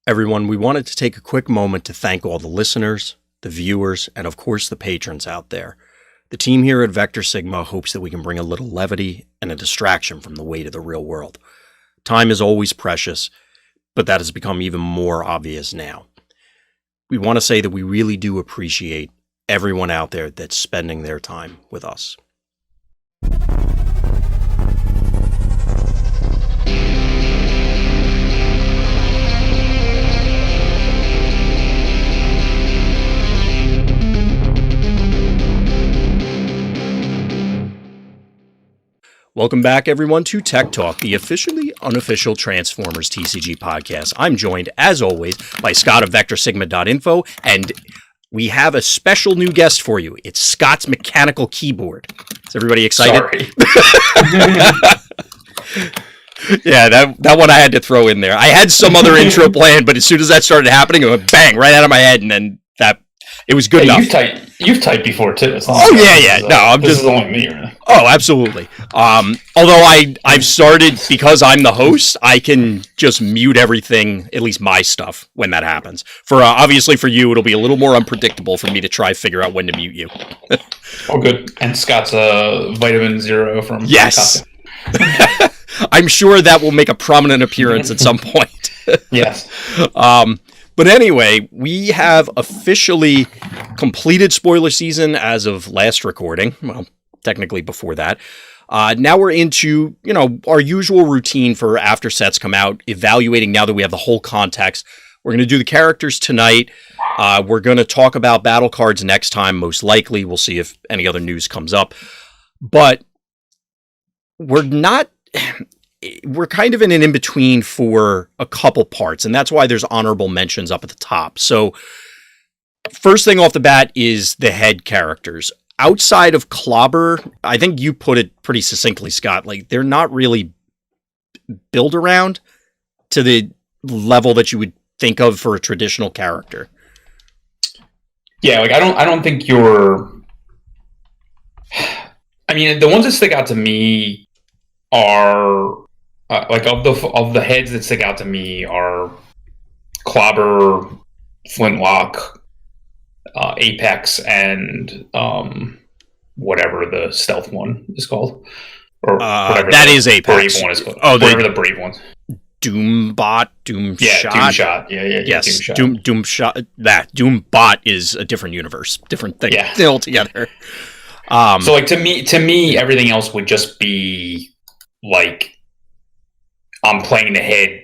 Everyone, we wanted to take a quick moment to thank all the listeners, the viewers, and of course the patrons out there. The team here at Vector Sigma hopes that we can bring a little levity and a distraction from the weight of the real world. Time is always precious, but that has become even more obvious now. We want to say that we really do appreciate everyone out there that's spending their time with us. Welcome back, everyone, to Tech Talk, the officially unofficial Transformers TCG podcast. I'm joined, as always, by Scott of Vectorsigma.info, and we have a special new guest for you. It's Scott's mechanical keyboard. Is everybody excited? Sorry. Yeah, that one I had to throw in there. I had some other intro planned, but as soon as that started happening, it went bang, right out of my head, and then it was good enough. You've typed before, too. This is only me, right? Oh, absolutely. Although I've started, because I'm the host, I can just mute everything, at least my stuff, when that happens. Obviously for you, it'll be a little more unpredictable for me to try to figure out when to mute you. Oh, good. And Scott's Vitamin Zero from... Yes. I'm sure that will make a prominent appearance at some point. Yes. But anyway, we have officially completed spoiler season as of last recording. Well, technically before that. Now we're into, our usual routine for after sets come out, evaluating now that we have the whole context. We're going to do the characters tonight. We're going to talk about battle cards next time, most likely. We'll see if any other news comes up. But we're kind of in an in-between for a couple parts, and that's why there's honorable mentions up at the top. So first thing off the bat is the head characters. Outside of Clobber, I think you put it pretty succinctly, Scott, like they're not really built around to the level that you would think of for a traditional character. Yeah, like I don't think you're... I mean, the ones that stick out to me are... of the heads that stick out to me are Clobber, Flintlock, Apex, and whatever the stealth one is called, or whatever that is Apex. Brave one is called. Oh, whatever the Brave one. Doomshot. Doomshot. Yeah. Yes, Doomshot. Doomshot. That Doombot is a different universe, different thing altogether. So, like to me, everything else would just be like I'm playing the head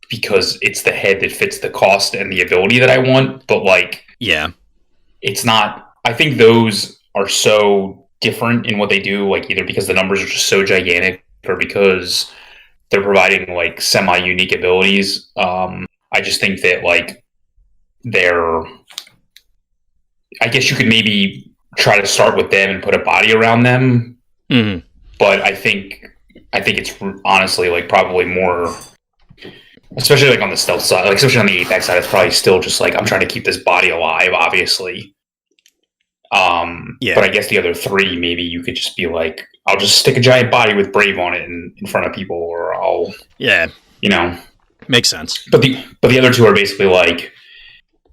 because it's the head that fits the cost and the ability that I want, but like, yeah. It's not. I think those are so different in what they do, like either because the numbers are just so gigantic or because they're providing like semi-unique abilities. I just think that like I guess you could maybe try to start with them and put a body around them. Mm-hmm. But I think it's honestly like probably more, especially like on the stealth side, like especially on the Apex side, it's probably still just like I'm trying to keep this body alive, obviously. Yeah. But I guess the other three, maybe you could just be like, I'll just stick a giant body with Brave on it in front of people, or I'll, makes sense. But the other two are basically like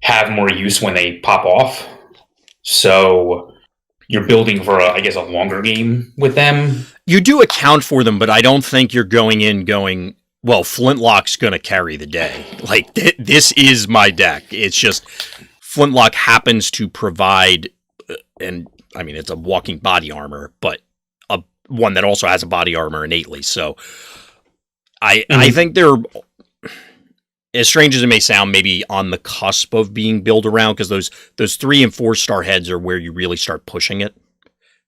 have more use when they pop off. So you're building for a longer game with them. You do account for them, but I don't think you're going, well, Flintlock's going to carry the day. Like, this is my deck. It's just Flintlock happens to provide, and I mean, it's a walking body armor, but one that also has a body armor innately. So I think they're, as strange as it may sound, maybe on the cusp of being built around, because those 3 and 4 star heads are where you really start pushing it.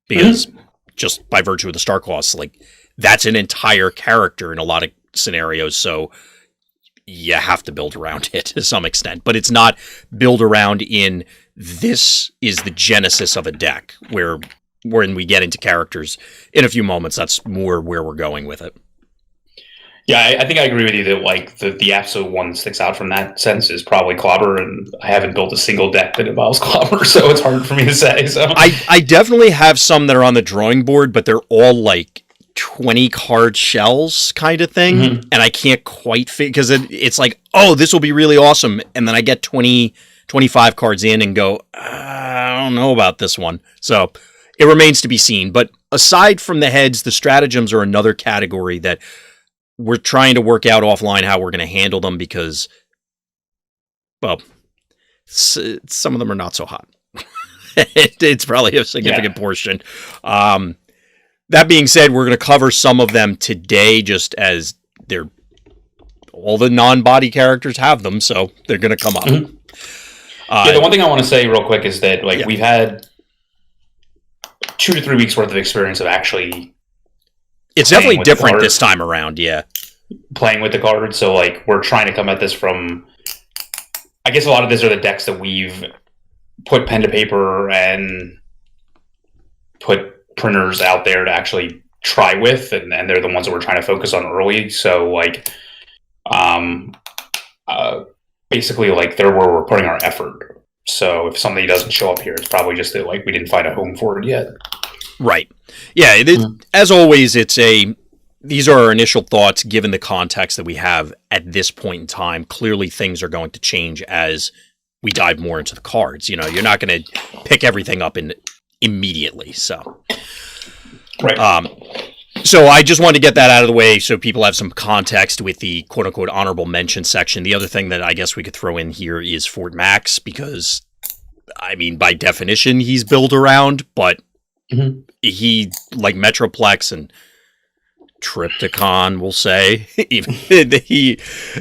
Because just by virtue of the star costs, like that's an entire character in a lot of scenarios, so you have to build around it to some extent. But it's not build around in this is the genesis of a deck, where when we get into characters in a few moments, that's more where we're going with it. Yeah, I think I agree with you that like the absolute one that sticks out from that sense is probably Clobber, and I haven't built a single deck that involves Clobber, so it's hard for me to say. So I definitely have some that are on the drawing board, but they're all like 20 card shells kind of thing. Mhm. And I can't quite fit because it's like, oh, this will be really awesome. And then I get 20, 25 cards in and go, I don't know about this one. So it remains to be seen. But aside from the heads, the stratagems are another category that we're trying to work out offline how we're going to handle them because, well, some of them are not so hot. It's probably a significant portion. That being said, we're going to cover some of them today just as they're all the non-body characters have them, so they're going to come up. Mm-hmm. The one thing I want to say real quick is that we've had 2 to 3 weeks worth of experience of actually. It's definitely different this time around, playing with the cards. So we're trying to come at this from. I guess a lot of these are the decks that we've put pen to paper and put printers out there to actually try with, and they're the ones that we're trying to focus on early. So basically they're where we're putting our effort. So if somebody doesn't show up here, it's probably just that we didn't find a home for it yet. Right. Yeah. As always, these are our initial thoughts given the context that we have at this point in time. Clearly, things are going to change as we dive more into the cards. You're not going to pick everything up immediately. So, right. So I just wanted to get that out of the way so people have some context with the quote-unquote honorable mention section. The other thing that I guess we could throw in here is Fort Max because, I mean, by definition, he's built around, but he, like Metroplex and Triptychon, we'll say,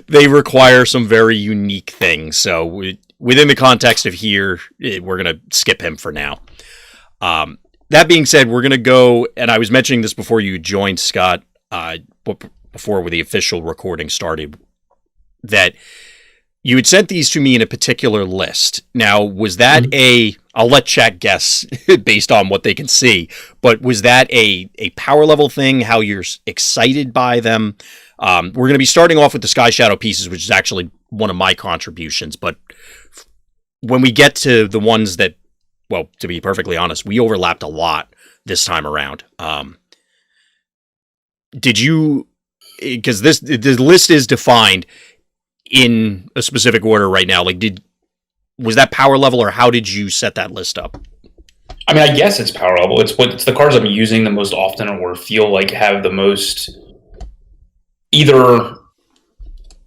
they require some very unique things. So within the context of here, we're going to skip him for now. That being said, we're going to go, and I was mentioning this before you joined, Scott, before the official recording started, that you had sent these to me in a particular list. Now, was that I'll let chat guess based on what they can see, but was that a power level thing, how you're excited by them? We're going to be starting off with the Skyshadow pieces, which is actually one of my contributions, but when we get to the ones that, well, to be perfectly honest, we overlapped a lot this time around. Did you, because the list is defined in a specific order right now, was that power level, or how did you set that list up? I mean, I guess it's power level. It's the cards I'm using the most often or feel have the most either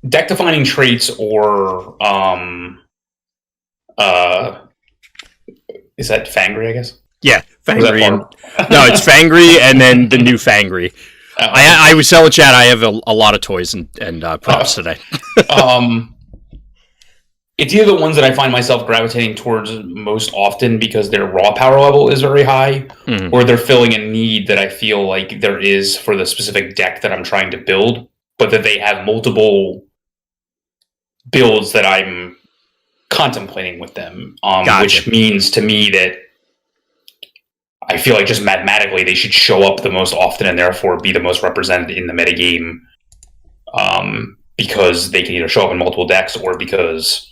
deck defining traits or is that Fangry, I guess? Yeah, Fangry. No, it's Fangry and then the new Fangry. I was telling Chad I have a lot of toys and props today. It's either the ones that I find myself gravitating towards most often because their raw power level is very high, or they're filling a need that I feel like there is for the specific deck that I'm trying to build, but that they have multiple builds that I'm contemplating with them, Gotcha. Which means to me that I feel like just mathematically they should show up the most often and therefore be the most represented in the metagame, because they can either show up in multiple decks or because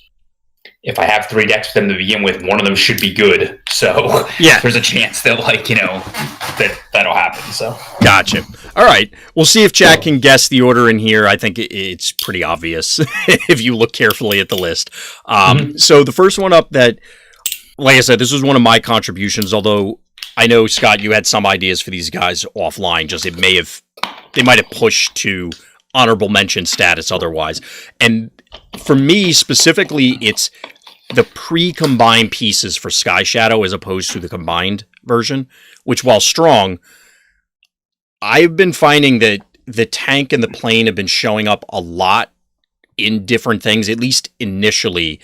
if I have 3 decks for them to begin with, one of them should be good. So there's a chance that that'll happen. So gotcha. All right, we'll see if Jack can guess the order in here. I think it's pretty obvious if you look carefully at the list. So the first one up that, like I said, this was one of my contributions, although I know, Scott, you had some ideas for these guys offline. Just they might have pushed to honorable mention status otherwise. And for me specifically, it's the pre-combined pieces for Skyshadow as opposed to the combined version, which, while strong, I've been finding that the tank and the plane have been showing up a lot in different things, at least initially,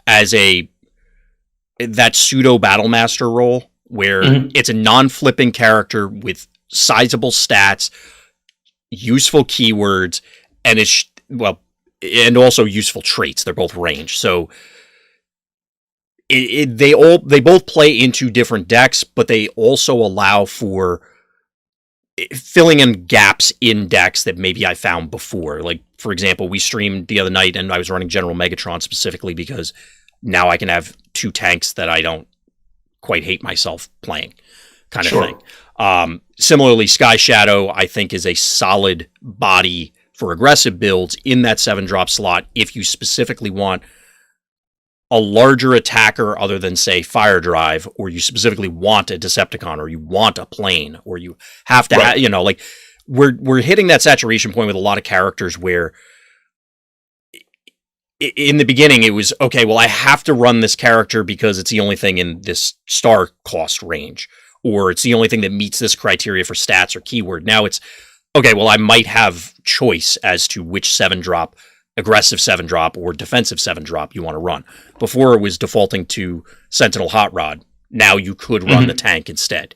as that pseudo Battlemaster role, where it's a non-flipping character with sizable stats, useful keywords, and and also useful traits. They're both range. So they both play into different decks, but they also allow for filling in gaps in decks that maybe I found before. Like, for example, we streamed the other night and I was running General Megatron specifically because now I can have 2 tanks that I don't quite hate myself playing, kind of thing. Similarly, Skyshadow, I think, is a solid body for aggressive builds in that 7-drop slot if you specifically want a larger attacker other than, say, Fire Drive, or you specifically want a Decepticon, or you want a plane, or you have to have, like, we're hitting that saturation point with a lot of characters where in the beginning it was, okay, well, I have to run this character because it's the only thing in this star cost range, or it's the only thing that meets this criteria for stats or keyword. Now it's, okay, well, I might have choice as to which 7-drop, aggressive 7-drop or defensive 7-drop you want to run. Before it was defaulting to Sentinel Hot Rod. Now you could run the tank instead,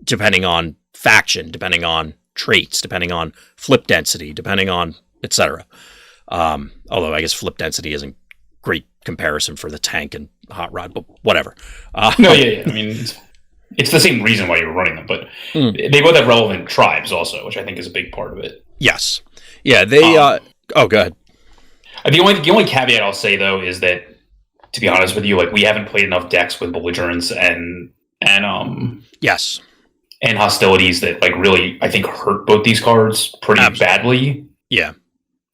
depending on faction, depending on traits, depending on flip density, depending on etc. Although I guess flip density isn't great comparison for the tank and Hot Rod, but whatever. No, yeah. I mean, it's the same reason why you're running them, but they both have relevant tribes also, which I think is a big part of it. Yes. Yeah, they... go ahead. The only caveat I'll say, though, is that, to be honest with you, like, we haven't played enough decks with belligerence and yes, and hostilities that, like, really, I think, hurt both these cards pretty badly. Yeah.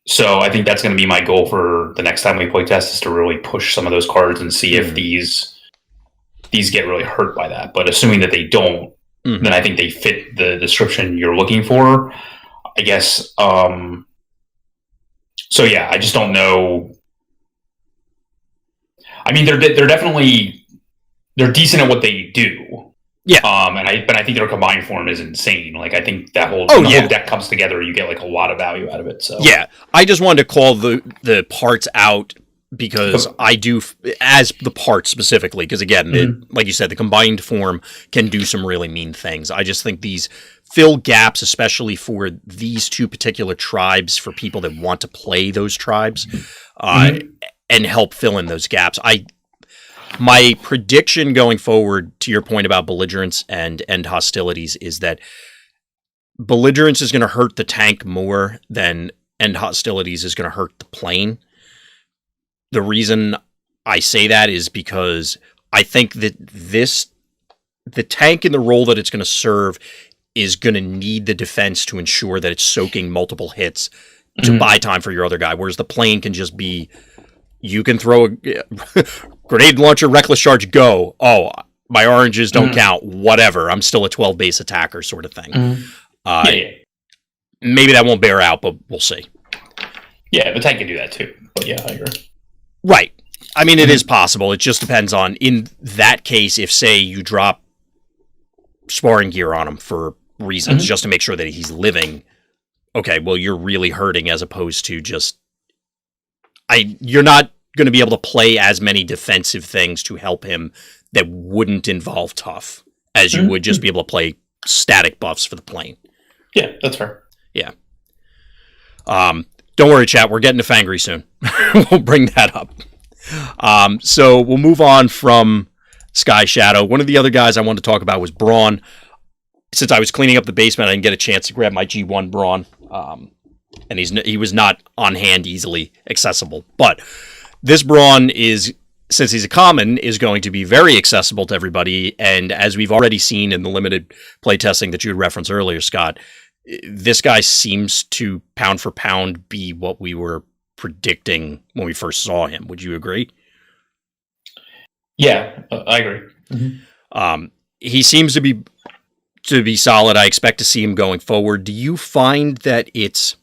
So I think that's going to be my goal for the next time we play test, is to really push some of those cards and see if these get really hurt by that. But assuming that they don't, then I think they fit the description you're looking for, I guess. So yeah, I just don't know. I mean, they're definitely decent at what they do. Yeah. But I think their combined form is insane. Like, I think that whole whole deck comes together, you get like a lot of value out of it. So yeah, I just wanted to call the parts out because I do, as the parts specifically, because again, like you said, the combined form can do some really mean things. I just think these fill gaps, especially for these two particular tribes, for people that want to play those tribes, and help fill in those gaps. My prediction going forward, to your point about belligerence and end hostilities, is that belligerence is going to hurt the tank more than end hostilities is going to hurt the plane. The reason I say that is because I think that the tank in the role that it's going to serve is going to need the defense to ensure that it's soaking multiple hits to buy time for your other guy, whereas the plane can just be, you can throw a grenade launcher, reckless charge, go. Oh, my oranges don't count. Whatever. I'm still a 12 base attacker sort of thing. Maybe that won't bear out, but we'll see. Yeah, the tank can do that too. But yeah, I agree. Right. I mean, it is possible. It just depends on, in that case, if, say, you drop sparring gear on him for reasons just to make sure that he's living, okay, well, you're really hurting, as opposed to just... you're not going to be able to play as many defensive things to help him that wouldn't involve tough as you would just be able to play static buffs for the plane. Yeah, that's fair. Yeah. Don't worry, chat. We're getting to Fangry soon. We'll bring that up. So we'll move on from Skyshadow. One of the other guys I wanted to talk about was Braun. Since I was cleaning up the basement, I didn't get a chance to grab my G1 Braun. And he was not on hand easily accessible. But this Braun is, since he's a common, is going to be very accessible to everybody. And as we've already seen in the limited playtesting that you had referenced earlier, Scott, this guy seems to, pound for pound, be what we were predicting when we first saw him. Would you agree? Yeah, I agree. He seems to be solid. I expect to see him going forward. Do you find that it's,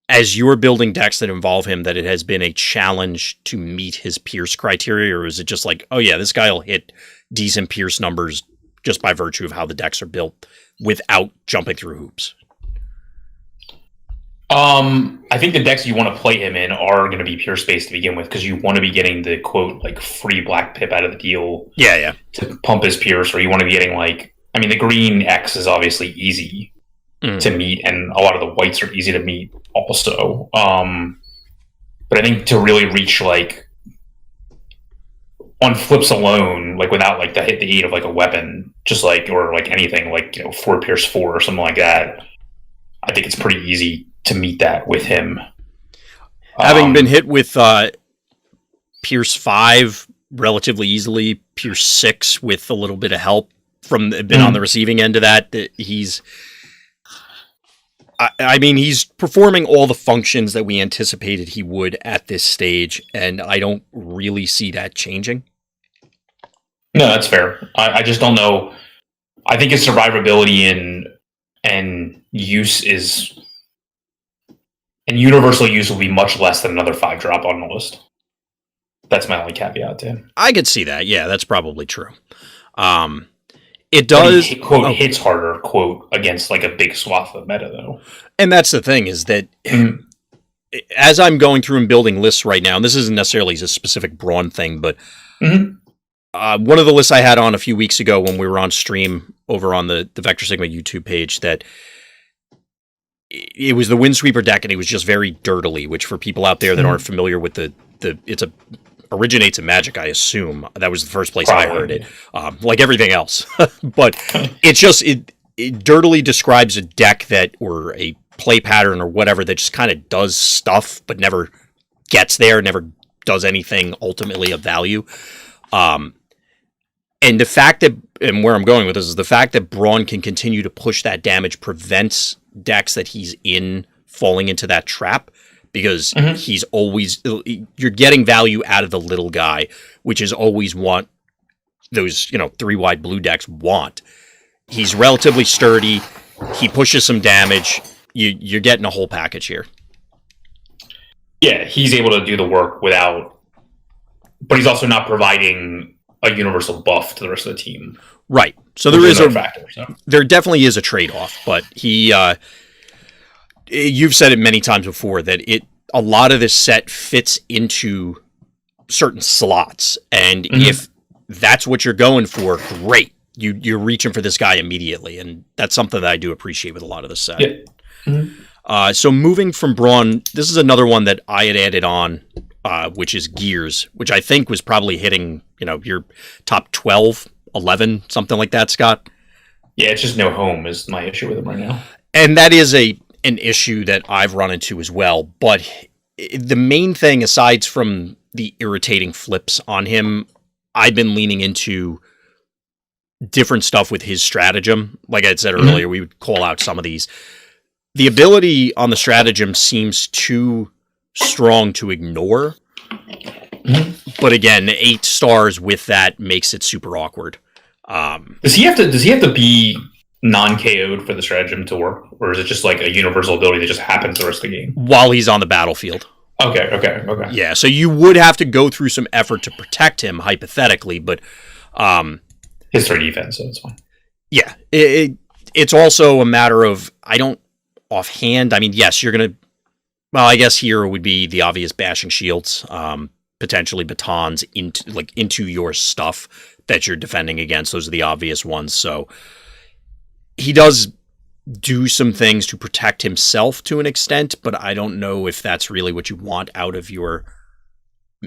as you're building decks that involve him, that it has been a challenge to meet his Pierce criteria, or is it just like, oh yeah, this guy will hit decent Pierce numbers just by virtue of how the decks are built without jumping through hoops? I think the decks you want to play him in are going to be Pierce based to begin with, because you want to be getting the quote like free black pip out of the deal. Yeah. To pump his Pierce, or you want to be getting like, I mean, the green X is obviously easy to meet, and a lot of the whites are easy to meet also. But I think to really reach like on flips alone, like without like the 8 of like a weapon, just like, or like anything like, 4 Pierce 4 or something like that, I think it's pretty easy to meet that with him. Having been hit with Pierce 5 relatively easily, Pierce 6 with a little bit of help been on the receiving end of that. He's performing all the functions that we anticipated he would at this stage, and I don't really see that changing. No, that's fair. I just don't know. I think his survivability and use is... And universal use will be much less than another 5-drop on the list. That's my only caveat to him. I could see that. Yeah, that's probably true. It does... He, quote, hits harder, quote, against like a big swath of meta, though. And that's the thing, is that as I'm going through and building lists right now, and this isn't necessarily a specific Braun thing, but one of the lists I had on a few weeks ago when we were on stream over on the Vector Sigma YouTube page, that it was the Windsweeper deck, and it was just very durdly, which for people out there that aren't familiar with originates in Magic, I assume. That was the first place I heard it, like everything else. But it's just, it durdly describes a deck or a play pattern or whatever that just kind of does stuff, but never gets there, never does anything ultimately of value. And the fact that, and where I'm going with this, is the fact that Braun can continue to push that damage prevents decks that he's in falling into that trap, because he's always, you're getting value out of the little guy, which is always what those 3-wide blue decks want. He's relatively sturdy. He pushes some damage. You're getting a whole package here. Yeah, he's able to do the work without, but he's also not providing a universal buff to the rest of the team. Right. So there is a factor. So. There definitely is a trade-off, but you've said it many times before that a lot of this set fits into certain slots, and if that's what you're going for, great. You're reaching for this guy immediately, and that's something that I do appreciate with a lot of this set. Yeah. So moving from Braun, this is another one that I had added on, which is Gears, which I think was probably hitting your top 12, 11, something like that, Scott. Yeah, it's just no home is my issue with him right now. And that is an issue that I've run into as well. But the main thing, aside from the irritating flips on him, I've been leaning into different stuff with his stratagem. Like I said earlier, we would call out some of these. The ability on the stratagem seems too strong to ignore. But again, 8 stars with that makes it super awkward. Does he have to be non-KO'd for the stratagem to work, or is it just like a universal ability that just happens the rest of the game while he's on the battlefield? Okay. Yeah, so you would have to go through some effort to protect him, hypothetically, but his 3 defense, so it's fine. Yeah, it's also a matter of, I don't offhand. I mean, yes, you're gonna. Well, I guess here would be the obvious bashing shields, potentially batons into your stuff that you're defending against. Those are the obvious ones. So he does do some things to protect himself to an extent, but I don't know if that's really what you want out of your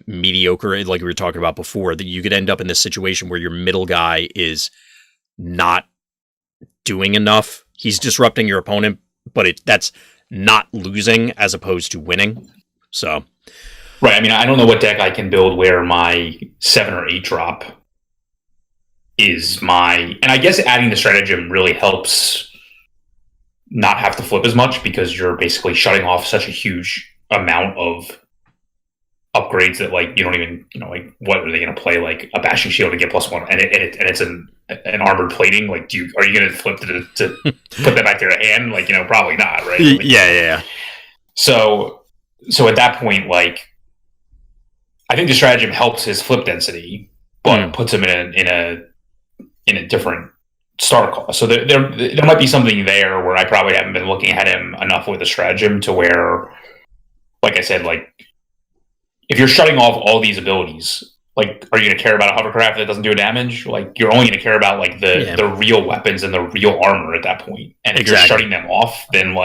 mediocre, like we were talking about before, that you could end up in this situation where your middle guy is not doing enough. He's disrupting your opponent, but that's not losing as opposed to winning. So, right. I mean, I don't know what deck I can build where my 7 or 8 drop is and I guess adding the stratagem really helps not have to flip as much, because you're basically shutting off such a huge amount of upgrades that you don't even, what are they going to play, like a bashing shield to get +1 and it's an armored plating? Are you going to flip to put that back to your hand? Probably not, right? Yeah. So at that point, I think the stratagem helps his flip density, but puts him in a different star cost. So there might be something there where I probably haven't been looking at him enough with the stratagem to where, like I said, if you're shutting off all these abilities, are you going to care about a hovercraft that doesn't do damage? You're only going to care about the real weapons and the real armor at that point. And if you're shutting them off, then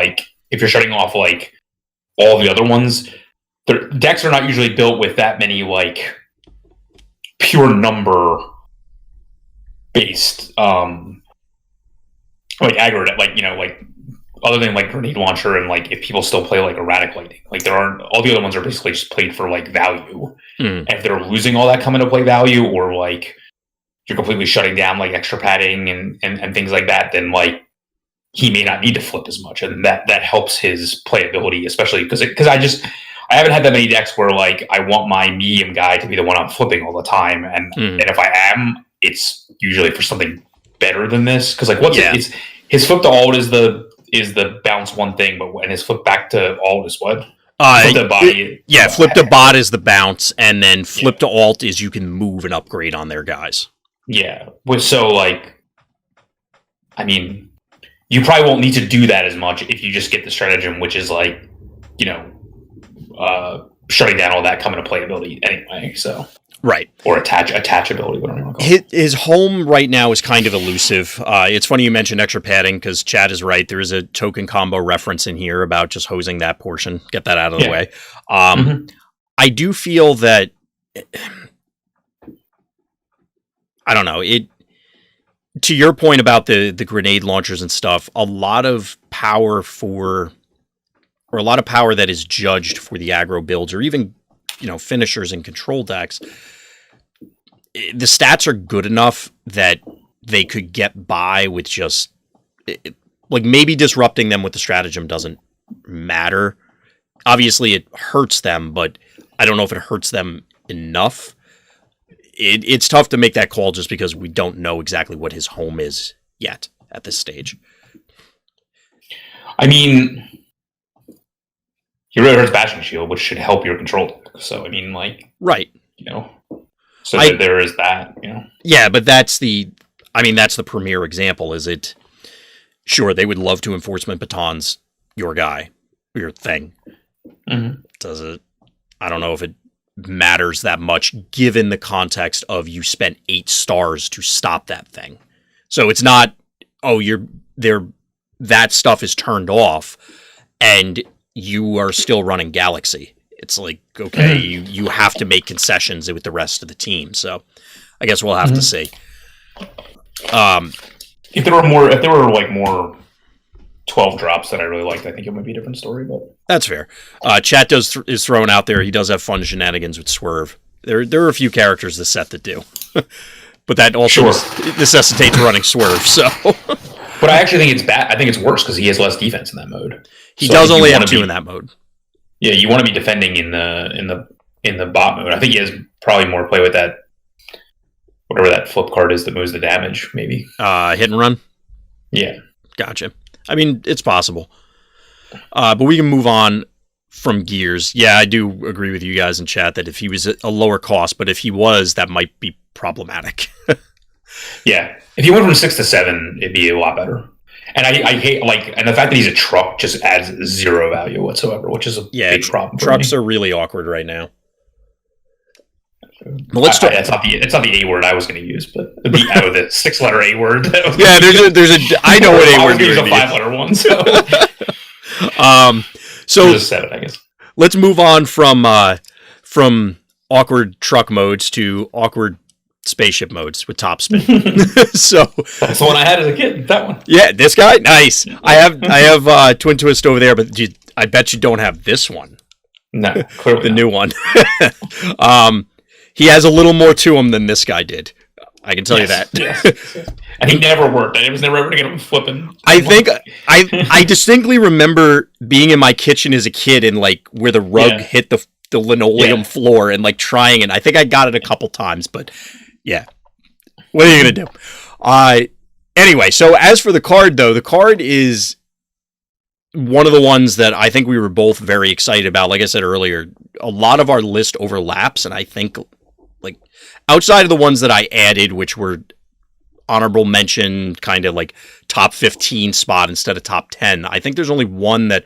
if you're shutting off all the other ones, their decks are not usually built with that many pure number based aggregate, other than grenade launcher and if people still play erratic lightning, there aren't, all the other ones are basically just played for value. And if they're losing all that come into play value, or you're completely shutting down like extra padding and things like that, then like he may not need to flip as much, and that helps his playability, especially because I haven't had that many decks where like I want my medium guy to be the one I'm flipping all the time, and if I am, it's usually for something better than this, because like it's his flip to alt is the bounce one thing, but when his flip back to alt is what? Flip to body. Flip to bot is the bounce, and then flip to alt is you can move and upgrade on their guys. Yeah. So like, I mean, you probably won't need to do that as much if you just get the stratagem, which is like, shutting down all that coming to playability anyway. So right, or attachability, whatever you want to call it. His home right now is kind of elusive. It's funny you mentioned extra padding because Chad is right. There is a token combo reference in here about just hosing that portion. Get that out of the way. I do feel that I don't know it. To your point about the grenade launchers and stuff, a lot of power that is judged for the aggro builds, or even finishers and control decks, the stats are good enough that they could get by with just like maybe disrupting them with the stratagem doesn't matter. Obviously, it hurts them, but I don't know if it hurts them enough. It's tough to make that call just because we don't know exactly what his home is yet at this stage. I mean, he really hurts Bashing Shield, which should help your control deck. So, I mean, like... Right. So there is that, Yeah, but that's the premier example, is it... Sure, they would love to enforcement batons your guy, your thing. Does it... I don't know if it matters that much given the context of you spent 8 stars to stop that thing. So it's not, that stuff is turned off and you are still running Galaxy. It's like, okay, you have to make concessions with the rest of the team. So I guess we'll have to see. If there were more 12 drops that I really liked, I think it might be a different story, but that's fair. Chat is throwing out there. He does have fun shenanigans with Swerve. There are a few characters this set that do, but that also necessitates running Swerve. So, but I actually think it's bad. I think it's worse because he has less defense in that mode. He does only have 2 in that mode. Yeah, you want to be defending in the bot mode. I think he has probably more play with that. Whatever that flip card is that moves the damage, maybe. Hit and run. Yeah, gotcha. I mean, it's possible. But we can move on from Gears. Yeah, I do agree with you guys in chat that if he was a lower cost, but if he was, that might be problematic. Yeah. If he went from 6 to 7, it'd be a lot better. And I hate, and the fact that he's a truck just adds 0 value whatsoever, which is a big problem. Trucks are really awkward right now. But let's talk. It's not the A word I was going to use, but the 6-letter A word. Yeah, there's a. I know what A word is. A 5-letter one. So there's a 7, I guess. Let's move on from awkward truck modes to awkward spaceship modes with topspin. So that's the one I had as a kid. That one. Yeah, this guy, nice. I have Twin Twist over there, but I bet you don't have this one. No, clearly the new one. He has a little more to him than this guy did. I can tell you that. Yes. And he never worked. I was never ever going to get him flipping. I think I distinctly remember being in my kitchen as a kid and where the rug hit the linoleum floor and trying it. I think I got it a couple times, but yeah. What are you going to do? Anyway, so as for the card though, the card is one of the ones that I think we were both very excited about. Like I said earlier, a lot of our list overlaps, and I think outside of the ones that I added, which were honorable mention, kind of top 15 spot instead of top 10, I think there's only one that,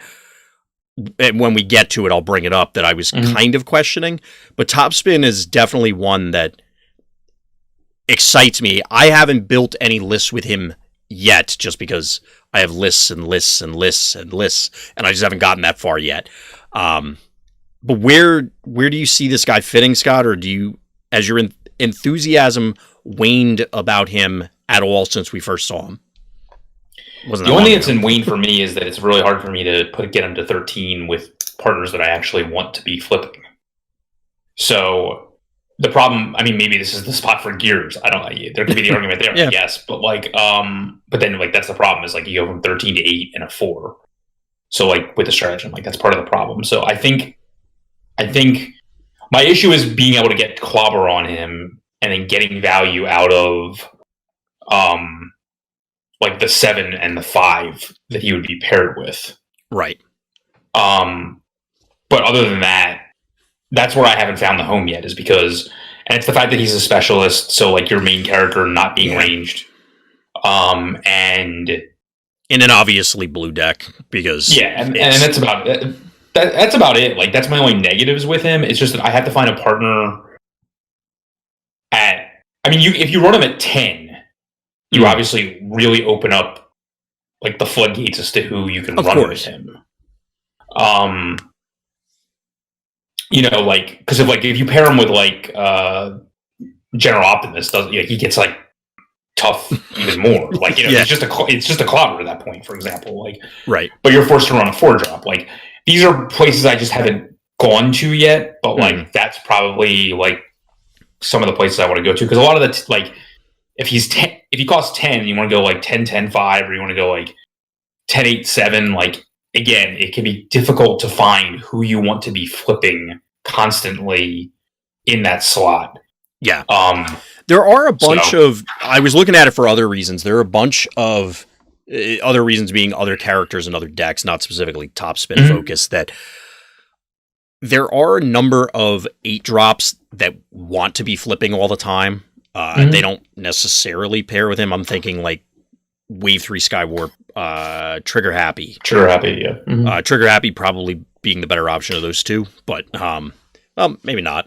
when we get to it, I'll bring it up, that I was kind of questioning. But Topspin is definitely one that excites me. I haven't built any lists with him yet, just because I have lists and lists and lists and lists, and I just haven't gotten that far yet. But where do you see this guy fitting, Scott? Or do you, as your enthusiasm waned about him at all since we first saw him? The only thing that's in waned for me is that it's really hard for me to get him to 13 with partners that I actually want to be flipping. So the problem, I mean, maybe this is the spot for gears. I don't know. There could be the argument there, Yeah. I guess. But like, but then like that's the problem is like you go from 13 to 8 and a 4. So like with the stratagem, like that's part of the problem. So I think my issue is being able to get clobber on him and then getting value out of like the 7 and the 5 that he would be paired with. Right. But other than that, that's where I haven't found the home yet, is because, and it's the fact that he's a specialist, so like your main character not being ranged. And in an obviously blue deck, because and that's about it. That's about it. Like that's my only negatives with him. It's just that I have to find a partner at. I mean, if you run him at 10, you obviously really open up like the floodgates as to who you can run with him. You know, like because if you pair him with like General Optimus, he gets like tough even more. Like it's just a clobber at that point, for example. Like right, but you're forced to run a 4-drop. Like these are places I just haven't gone to yet, but like that's probably like some of the places I want to go to, because a lot of the like if he costs 10, you want to go like 10-10-5, or you want to go like 10-8-7. Like again, it can be difficult to find who you want to be flipping constantly in that slot. Yeah. There are a bunch of, I was looking at it for other reasons. There are a bunch of other reasons, being other characters and other decks, not specifically top spin focused, that there are a number of 8-drops that want to be flipping all the time. They don't necessarily pair with him. I'm thinking like Wave 3 Skywarp, Trigger Happy. Trigger Happy, yeah. Trigger Happy probably being the better option of those two, but well, maybe not.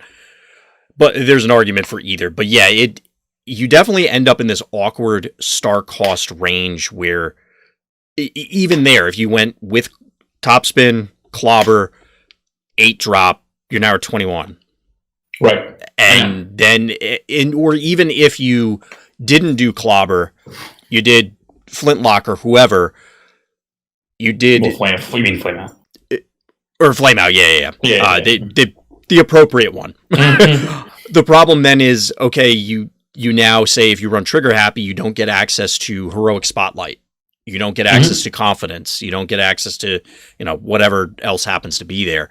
But there's an argument for either. But yeah, you definitely end up in this awkward star cost range where even there, if you went with top spin, clobber, 8-drop, you're now at 21. Right. And then, or even if you didn't do clobber, you did flintlock or whoever, you did... Well, you mean flame out? Or flame out, yeah. The appropriate one. Mm-hmm. The problem then is, okay, you now say if you run Trigger Happy, you don't get access to Heroic Spotlight. You don't get access to Confidence. You don't get access to, whatever else happens to be there.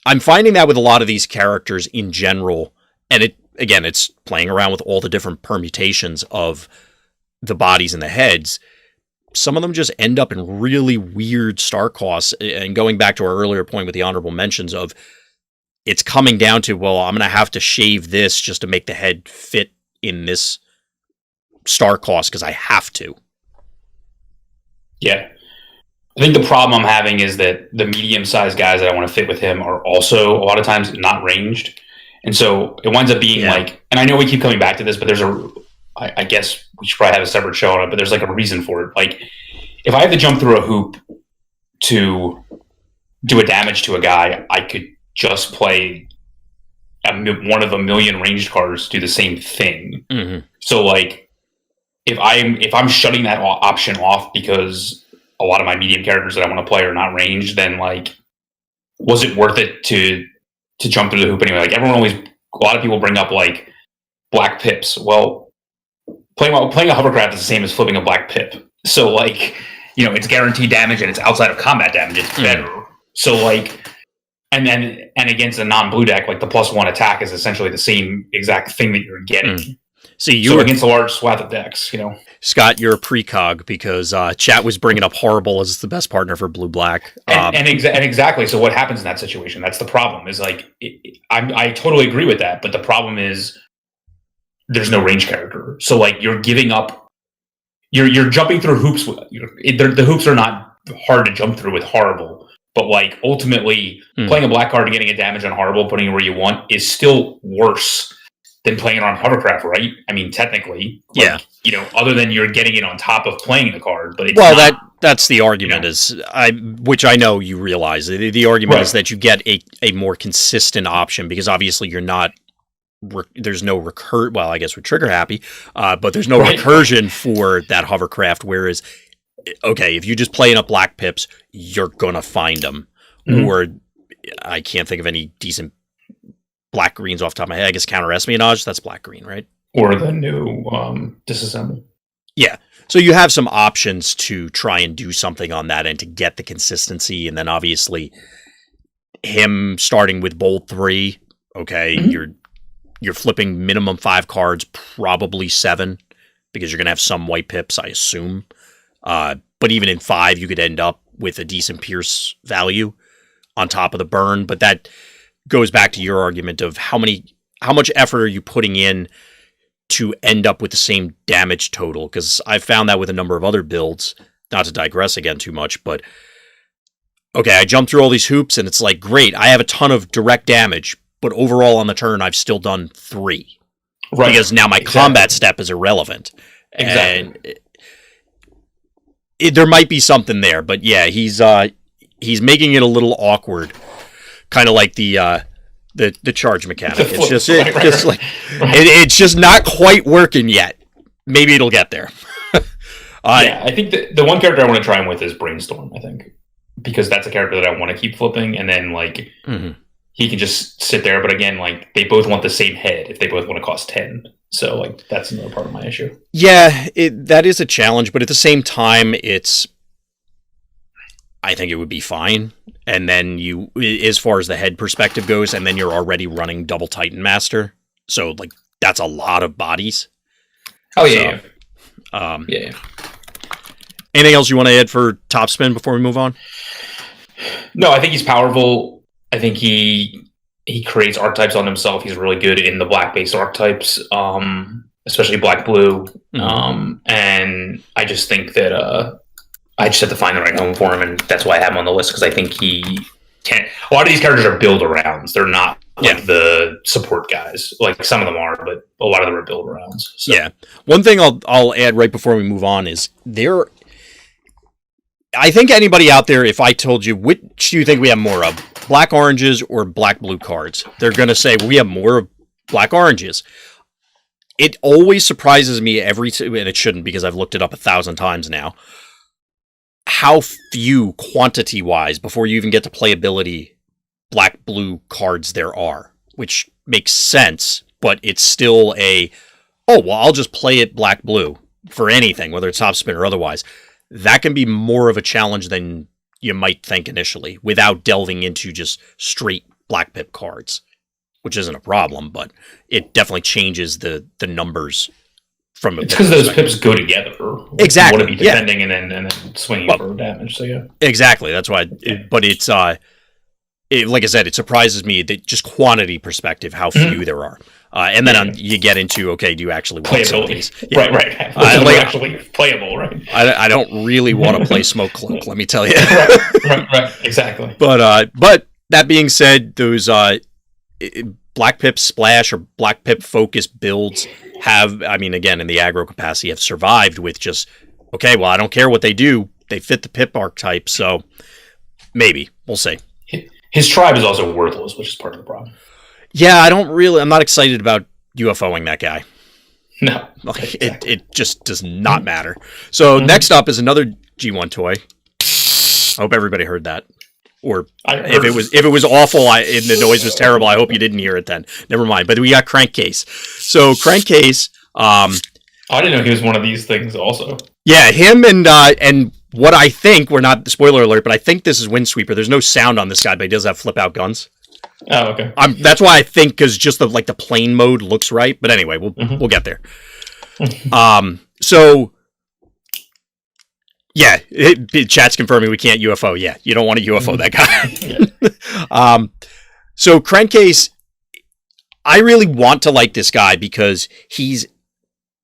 I'm finding that with a lot of these characters in general, and it's playing around with all the different permutations of the bodies and the heads. Some of them just end up in really weird star costs. And going back to our earlier point with the honorable mentions of, it's coming down to, well, I'm going to have to shave this just to make the head fit in this star cost because I have to. Yeah. I think the problem I'm having is that the medium-sized guys that I want to fit with him are also a lot of times not ranged. And so it winds up being like, and I know we keep coming back to this, but I guess we should probably have a separate show on it, but there's like a reason for it. Like if I have to jump through a hoop to do a damage to a guy, I could just play one of a million ranged cards do the same thing. Mm-hmm. So like if I'm shutting that option off because a lot of my medium characters that I want to play are not ranged, then like was it worth it to jump through the hoop anyway? Like a lot of people bring up like black pips. Well, playing a hovercraft is the same as flipping a black pip. So like, it's guaranteed damage and it's outside of combat damage. It's better. So like, and against a non-blue deck, like the +1 attack is essentially the same exact thing that you're getting. So against a large swath of decks, Scott, you're a precog because chat was bringing up Horrible as the best partner for blue-black. And exactly. So what happens in that situation? That's the problem. Is like I totally agree with that, but the problem is there's no range character. So like you're giving up. You're jumping through hoops. The hoops are not hard to jump through with Horrible, but like ultimately playing a black card and getting a damage on Horrible, putting it where you want, is still worse than playing it on Hovercraft, right? I mean, technically, other than you're getting it on top of playing the card, but it's that's the argument which I know you realize. The argument is that you get a more consistent option because obviously you're not. There's no well, I guess with Trigger Happy, but there's no recursion for that Hovercraft. Whereas, okay, if you just play enough black pips, you're gonna find them. Or I can't think of any decent black greens off the top of my head. I guess counter espionage. That's black green, right? Or the new disassemble. Yeah. So you have some options to try and do something on that end to get the consistency, and then obviously him starting with bold 3. Okay, you're flipping minimum 5 cards, probably 7, because you're gonna have some white pips, I assume. But even in 5, you could end up with a decent Pierce value on top of the burn. But that goes back to your argument of how much effort are you putting in to end up with the same damage total, because I've found that with a number of other builds, not to digress again too much, but okay, I jumped through all these hoops and it's like, great, I have a ton of direct damage, but overall on the turn, I've still done 3. Right. Because now my combat step is irrelevant. Exactly. And there might be something there, but yeah, he's he's making it a little awkward, kind of like the charge mechanic. It's just not quite working yet. Maybe it'll get there. Yeah, I think the one character I want to try him with is Brainstorm. I think because that's a character that I want to keep flipping, and then like he can just sit there. But again, like they both want the same head if they both want to cost 10. So like that's another part of my issue. Yeah, that is a challenge, but at the same time, I think it would be fine. And then you, as far as the head perspective goes, and then you're already running double Titan Master. So, like, that's a lot of bodies. Oh, yeah. So, yeah. Anything else you want to add for Top Spin before we move on? No, I think he's powerful. I think he creates archetypes on himself. He's really good in the black-based archetypes, especially black-blue. And I just think that... I just have to find the right home for him, and that's why I have him on the list, because I think he can. A lot of these characters are build-arounds. They're not like the support guys. Like, some of them are, but a lot of them are build-arounds. So. Yeah. One thing I'll add right before we move on is I think anybody out there, if I told you, which do you think we have more of? Black oranges or black blue cards? They're going to say, we have more of black oranges. It always surprises me and it shouldn't, because I've looked it up 1,000 times now, how few quantity-wise, before you even get to playability, black-blue cards there are, which makes sense, but it's still I'll just play it black-blue for anything, whether it's top spin or otherwise. That can be more of a challenge than you might think initially, without delving into just straight black pip cards, which isn't a problem, but it definitely changes the numbers. It's because those pips go together. Exactly. You want to be defending and then swinging for damage. So yeah. Exactly. That's why. But it's like I said, it surprises me that just quantity perspective how few there are. And then you get into do you actually want some of these? Yeah. Right. Actually playable, right? I don't really want to play Smoke Cloak. Let me tell you. right. Exactly. But that being said, those Black Pip Splash or Black Pip Focus builds have, again, in the aggro capacity, have survived with just, I don't care what they do. They fit the Pip archetype, so maybe. We'll see. His tribe is also worthless, which is part of the problem. Yeah, I'm not excited about UFOing that guy. No. It just does not matter. So next up is another G1 toy. I hope everybody heard that. Or if it was awful and the noise was terrible, I hope you didn't hear it then. Never mind. But we got Crankcase. So Crankcase, I didn't know he was one of these things also. Yeah, him and what I think, we're not, spoiler alert, but I think this is Windsweeper. There's no sound on this guy, but he does have flip out guns. Oh, okay. That's why I think, because just the plane mode looks right. But anyway, we'll get there. So yeah, chat's confirming we can't UFO. Yeah, you don't want to UFO that guy. So Crankcase, I really want to like this guy because he's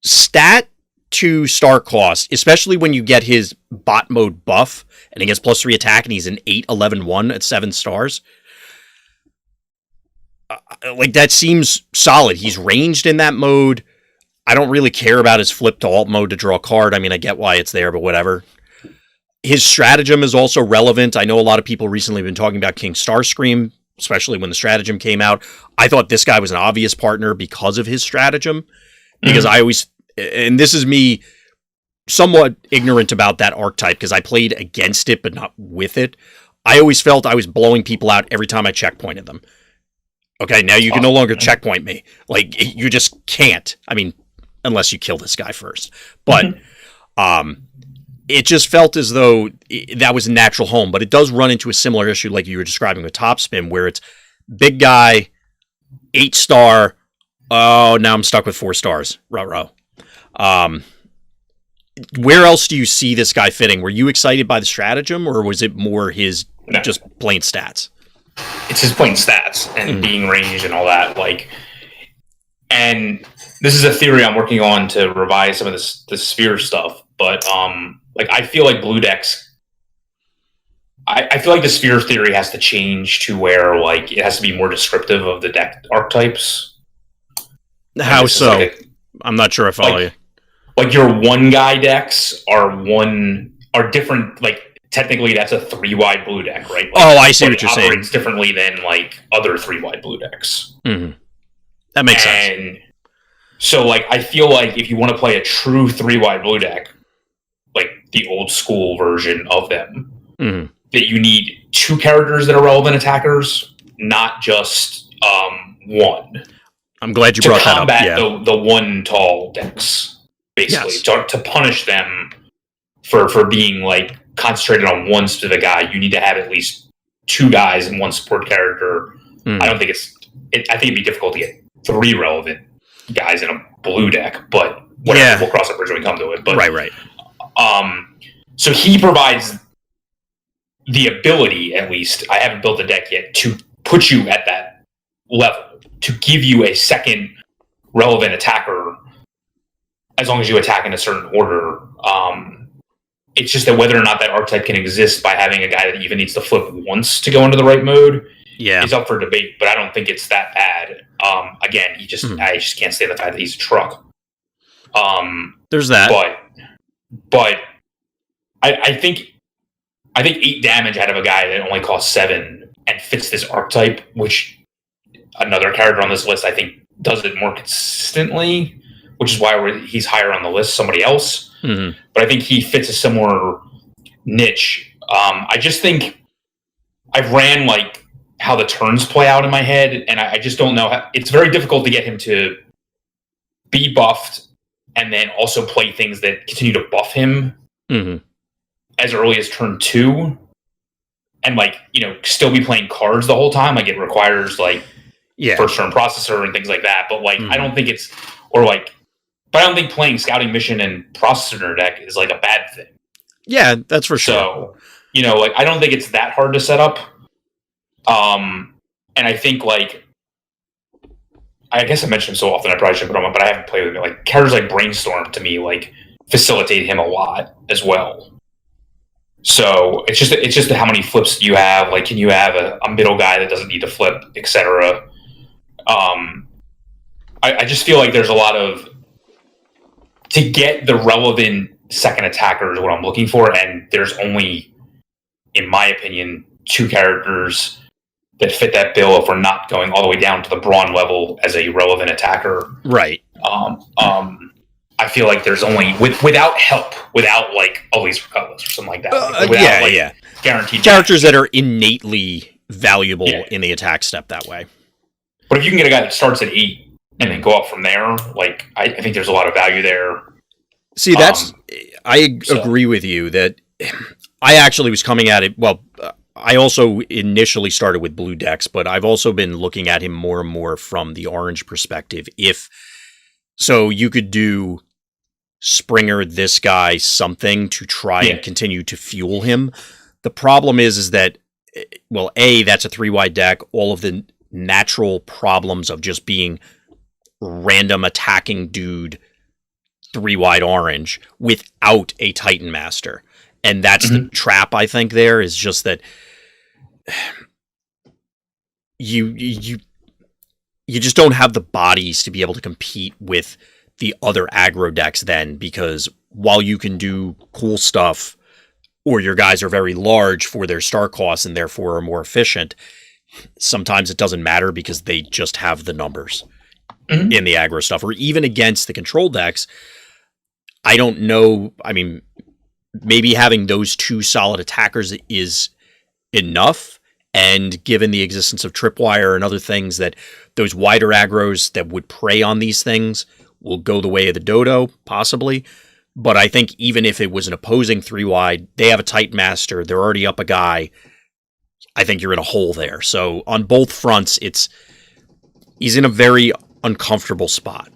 stat to star cost, especially when you get his bot mode buff and he gets +3 attack and he's an 8/11/1 at 7 stars. That seems solid. He's ranged in that mode. I don't really care about his flip to alt mode to draw a card. I get why it's there, but whatever. His stratagem is also relevant. I know a lot of people recently have been talking about King Starscream, especially when the stratagem came out. I thought this guy was an obvious partner because of his stratagem. Because I always, and this is me somewhat ignorant about that archetype because I played against it but not with it. I always felt I was blowing people out every time I checkpointed them. Okay, now you can no longer checkpoint me. Like, you just can't. I mean, unless you kill this guy first. But it just felt as though that was a natural home. But it does run into a similar issue like you were describing with Topspin, where it's big guy, 8-star. Oh, now I'm stuck with 4 stars. Ruh-roh. Where else do you see this guy fitting? Were you excited by the stratagem, or was it more his just plain stats? It's his plain stats and being ranged and all that. Like, and this is a theory I'm working on to revise some of the sphere stuff. But like, I feel like blue decks. I feel like the sphere theory has to change to where like it has to be more descriptive of the deck archetypes. How so? Like I'm not sure I follow you. Like your 1-guy decks are different. Like technically, that's a 3-wide blue deck, right? Like, I see what you're saying. It operates differently than like other 3-wide blue decks. Mm-hmm. That makes sense. And so, like, I feel like if you want to play a true 3-wide blue deck, like the old school version of them, that you need 2 characters that are relevant attackers, not just 1. I'm glad you brought that up. To combat the 1 tall decks. Basically, to punish them for being like concentrated on one specific guy, you need to have at least 2 guys and 1 support character. I don't think I think it'd be difficult to get 3 relevant guys in a blue deck, but whatever, we'll cross that bridge when we come to it. But right. So he provides the ability, at least. I haven't built a deck yet to put you at that level, to give you a second relevant attacker. As long as you attack in a certain order, it's just that whether or not that archetype can exist by having a guy that even needs to flip once to go into the right mode is up for debate. But I don't think it's that bad. Again, I just can't stand the fact that he's a truck. There's that. But I think 8 damage out of a guy that only costs 7 and fits this archetype, which another character on this list I think does it more consistently. Which is why he's higher on the list, somebody else. But I think he fits a similar niche. I just think I've ran like how the turns play out in my head, and I just don't know. It's very difficult to get him to be buffed and then also play things that continue to buff him as early as turn 2. And like, still be playing cards the whole time. Like it requires like first turn processor and things like that. But like, I don't think it's, but I don't think playing Scouting Mission and Processor deck is like a bad thing. Yeah, that's for sure. So, like I don't think it's that hard to set up. And I think like, I guess I mentioned him so often I probably should put him on, but I haven't played with him. Like characters like Brainstorm to me like facilitate him a lot as well. So it's just how many flips you have. Like, can you have a middle guy that doesn't need to flip, etc. I just feel like there's a lot of to get the relevant second attacker is what I'm looking for, and there's only, in my opinion, 2 characters that fit that bill if we're not going all the way down to the Braun level as a relevant attacker. Right. I feel like there's only without help, without like Elise for Cutlass or something like that. Guaranteed characters that are innately valuable in the attack step that way. But if you can get a guy that starts at 8 and then go up from there, like I think there's a lot of value there. See, I agree with you that I actually was coming at it. Well, I also initially started with blue decks, but I've also been looking at him more and more from the orange perspective. So you could do Springer this guy something to try and continue to fuel him. The problem is that, well, that's a 3-wide deck. All of the natural problems of just being random attacking dude 3-wide orange without a Titan Master. And that's the trap, I think, there is just that you just don't have the bodies to be able to compete with the other aggro decks then, because while you can do cool stuff or your guys are very large for their star costs and therefore are more efficient, sometimes it doesn't matter because they just have the numbers in the aggro stuff. Or even against the control decks, I don't know. I mean, maybe having those 2 solid attackers is enough, And given the existence of tripwire and other things, that those wider aggros that would prey on these things will go the way of the dodo, possibly. But I think even if it was an opposing 3-wide, they have a Titan Master, they're already up a guy. I think you're in a hole there. So on both fronts, he's in a very uncomfortable spot.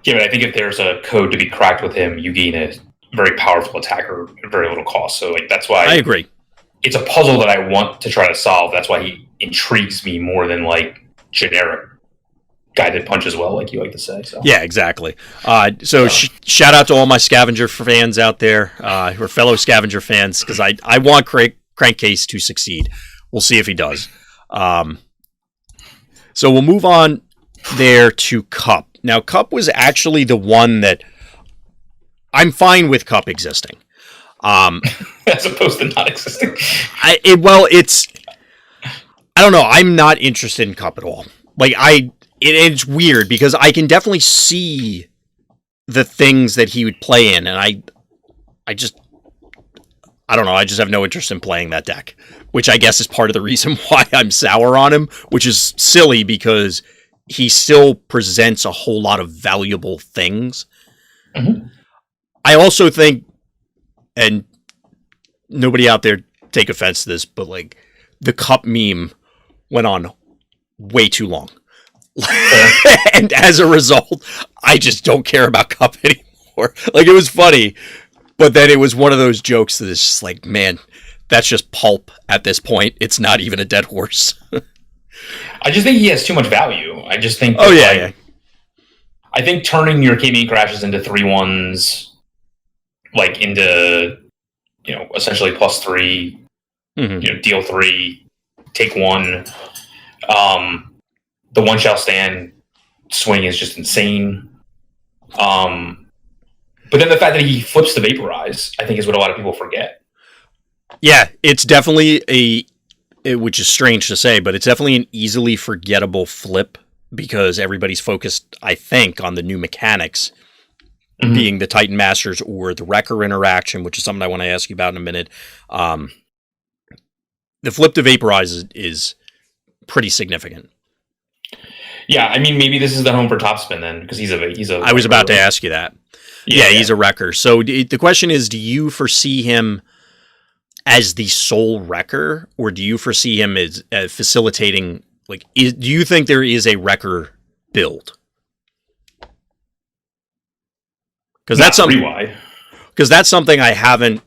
Yeah, but I think if there's a code to be cracked with him, you gain a very powerful attacker at very little cost. So that's why I agree. It's a puzzle that I want to try to solve. That's why he intrigues me more than generic guided punch as well, like you like to say. So. Yeah, exactly. Shout out to all my Scavenger fans out there, who are fellow Scavenger fans, because I want Crankcase to succeed. We'll see if he does. So we'll move on there to Cup. Now, Cup was actually the one that I'm fine with Cup existing. As opposed to not existing. I don't know. I'm not interested in Cup at all. It's weird because I can definitely see the things that he would play in, and I don't know. I just have no interest in playing that deck, which I guess is part of the reason why I'm sour on him, which is silly because he still presents a whole lot of valuable things. Mm-hmm. I also think, and nobody out there take offense to this, but the Cup meme went on way too long. And as a result, I just don't care about Cup anymore. It was funny, but then it was one of those jokes that is just man, that's just pulp at this point. It's not even a dead horse. I just think he has too much value. I just think yeah. I think turning your KV crashes into 3/1s, into essentially +3, mm-hmm. Deal 3, take 1. The one shall stand swing is just insane. But then the fact that he flips the Vaporize, I think, is what a lot of people forget. Yeah, it's definitely which is strange to say, but it's definitely an easily forgettable flip because everybody's focused, I think, on the new mechanics, mm-hmm. being the Titan Masters or the Wrecker interaction, which is something I want to ask you about in a minute. The flip to Vaporize is pretty significant. Yeah, I mean, maybe this is the home for Topspin then, because he's a. I was about to ask you that. Yeah, he's a wrecker. So the question is, do you foresee him as the sole wrecker, or do you foresee him as facilitating? Do you think there is a wrecker build? Because that's something. Because that's something I haven't.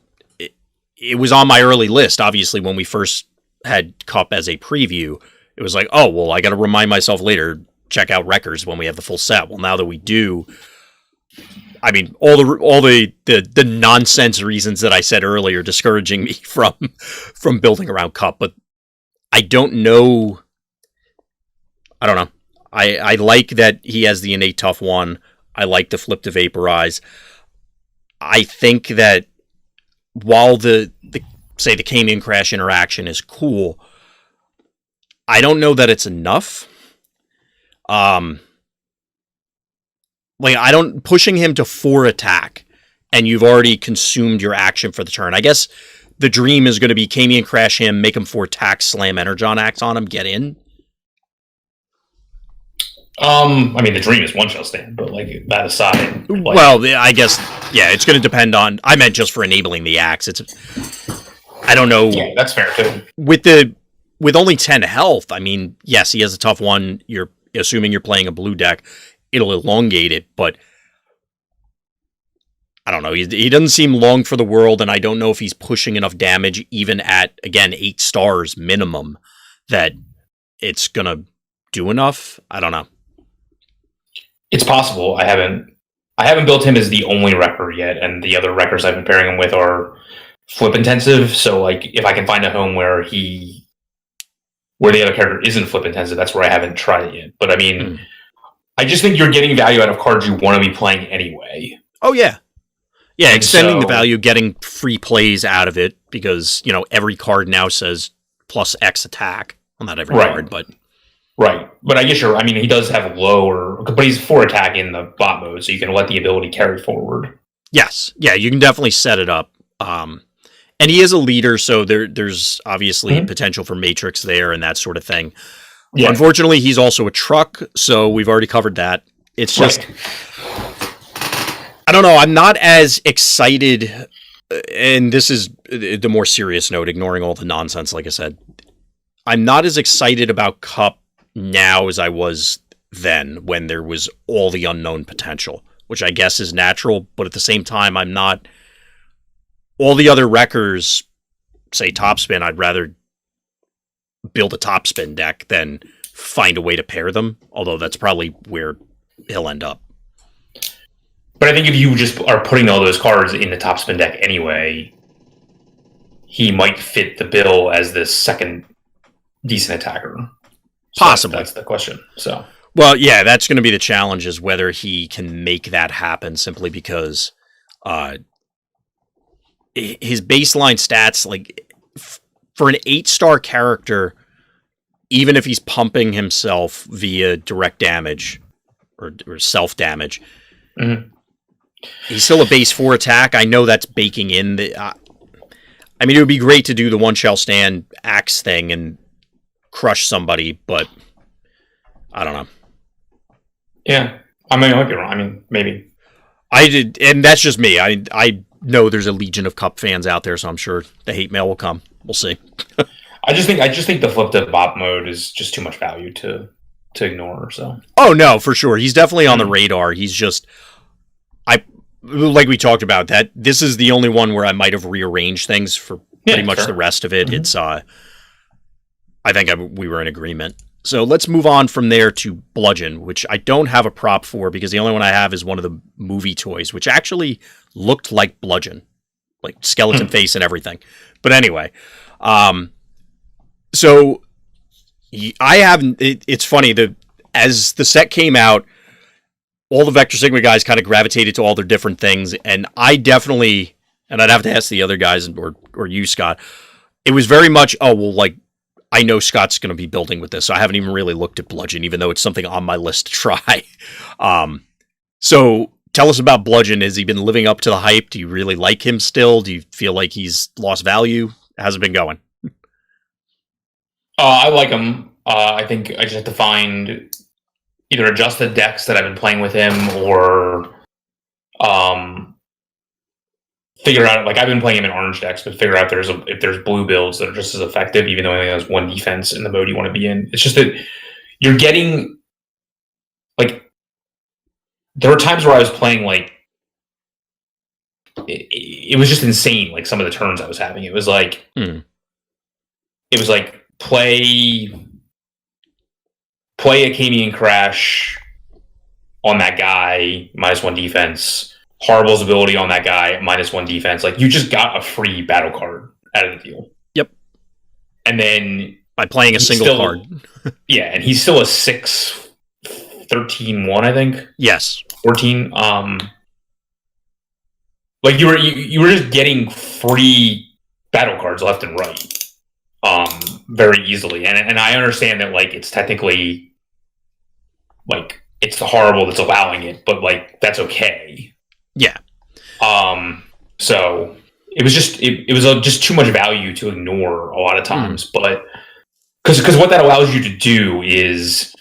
It was on my early list, obviously, when we first had Cup as a preview. It was oh well, I got to remind myself later. Check out wreckers when we have the full set. Well, now that we do, I mean, all the nonsense reasons that I said earlier discouraging me from building around Cup, but I don't know. I don't know. I like that he has the innate tough one. I like the flip to Vaporize. I think that while the Came-In Crash interaction is cool, I don't know that it's enough. Pushing him to 4 attack and you've already consumed your action for the turn. I guess the dream is going to be Came-In Crash him, make him 4 attack, slam Energon Axe on him, get in. I mean, the dream is one shall stand, but that aside. Well, I guess, yeah, it's going to depend on. I meant just for enabling the axe. I don't know. Yeah, that's fair too. With only 10 health, I mean, yes, he has a tough one. You're assuming you're playing a blue deck, it'll elongate it, but I don't know. He doesn't seem long for the world, and I don't know if he's pushing enough damage, even at, again, 8 stars minimum, that it's going to do enough. I don't know. It's possible. I haven't built him as the only wrecker yet, and the other wreckers I've been pairing him with are flip intensive, so if I can find a home where the other character isn't flip intensive, that's where I haven't tried it yet. But I mean, I just think you're getting value out of cards you want to be playing anyway. Oh, yeah. Yeah, and extending the value, getting free plays out of it, because, every card now says plus X attack. Well, not every card, but... Right. But I guess he does have lower... But he's 4 attack in the bot mode, so you can let the ability carry forward. Yes. Yeah, you can definitely set it up. And And he is a leader, so there's obviously potential for Matrix there and that sort of thing. Yeah. Unfortunately, he's also a truck, so we've already covered that. It's just, I don't know, I'm not as excited, and this is the more serious note, ignoring all the nonsense, like I said. I'm not as excited about Cup now as I was then, when there was all the unknown potential, which I guess is natural, but at the same time, I'm not... All the other wreckers, say Topspin, I'd rather build a Topspin deck than find a way to pair them, although that's probably where he'll end up. But I think if you just are putting all those cards in the Topspin deck anyway, he might fit the bill as this second decent attacker. So possibly. That's the question. So, well, yeah, that's going to be the challenge, is whether he can make that happen, simply because his baseline stats, like for an 8-star character, even if he's pumping himself via direct damage or self damage, he's still a base 4 attack. I know that's baking in the. I mean, it would be great to do the one shall stand axe thing and crush somebody, but I don't know. Yeah, I mean, I might be wrong. I mean, maybe. I did, and that's just me. I know there's a legion of Cup fans out there, so I'm sure the hate mail will come. We'll see. I just think the flip to bot mode is just too much value to ignore. So. Oh no, for sure. He's definitely on the radar. He's just, like we talked about, that this is the only one where I might have rearranged things for pretty much the rest of it. It's I think we were in agreement. So let's move on from there to Bludgeon, which I don't have a prop for because the only one I have is one of the movie toys, which actually looked like Bludgeon, like skeleton face and everything. But anyway, so I haven't. It's funny, as the set came out, all the Vector Sigma guys kind of gravitated to all their different things, and I definitely, and I'd have to ask the other guys or you, Scott. It was very much, like, I know Scott's going to be building with this, so I haven't even really looked at Bludgeon, even though it's something on my list to try. So tell us about Bludgeon. Has he been living up to the hype? Do you really like him still? Do you feel like he's lost value? How's it been going? I like him. I think I just have to find either adjust the decks that I've been playing with him or figure out, like, I've been playing him in orange decks, but figure out if there's blue builds that are just as effective, even though he only has 1 defense in the mode you want to be in. It's just that you're getting, like, there were times where I was playing, like, it was just insane, like, some of the turns I was having. It was like, play Acadian Crash on that guy, -1 defense. Horrible's ability on that guy, -1 defense. Like, you just got a free battle card out of the deal. Yep. And then by playing a single card. Yeah, and he's still a 6, 13-1, I think. Yes. 14. Like, you were just getting free battle cards left and right. Very easily. And I understand that, like, it's technically, like, it's the Horrible that's allowing it, but, like, that's okay. Yeah. So it was just just too much value to ignore a lot of times, but because what that allows you to do is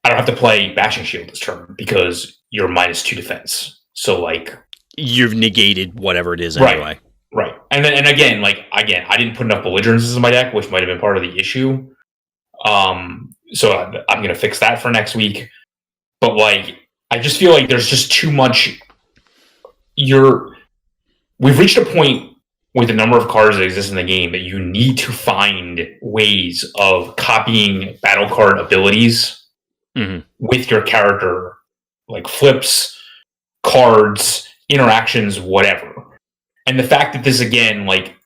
I don't have to play Bashing Shield this turn because you're -2 defense. So, like, you've negated whatever it is anyway. Right. And again, I didn't put enough belligerences in my deck, which might have been part of the issue. So I'm going to fix that for next week. But, like, I just feel like there's just too much. We've reached a point with the number of cards that exist in the game that you need to find ways of copying battle card abilities with your character, like flips, cards, interactions, whatever. And the fact that this, again, like,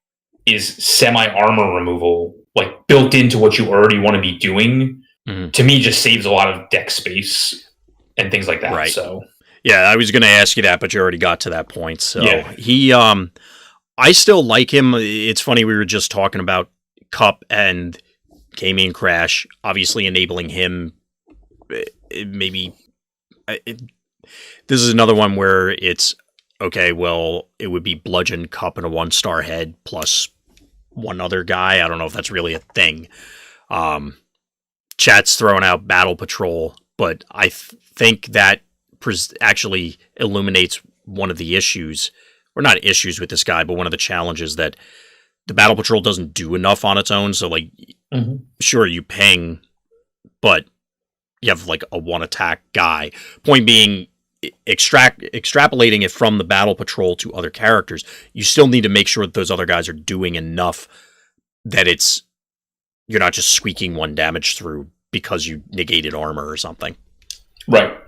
is semi-armor removal, like, built into what you already want to be doing, to me just saves a lot of deck space and things like that. Right. So, yeah, I was going to ask you that, but you already got to that point. So yeah. He, I still like him. It's funny, we were just talking about Cup and Acadian Crash, obviously enabling him. This is another one where it's okay, well, it would be bludgeon, cup, and a 1-star head plus one other guy. I don't know if that's really a thing. Chat's throwing out battle patrol, but I think that actually illuminates one of the issues, or not issues with this guy, but one of the challenges that the battle patrol doesn't do enough on its own. So, like, sure, you ping, but you have like a 1-attack guy. Point being, extrapolating it from the battle patrol to other characters, you still need to make sure that those other guys are doing enough that you're not just squeaking 1 damage through because you negated armor or something. Right.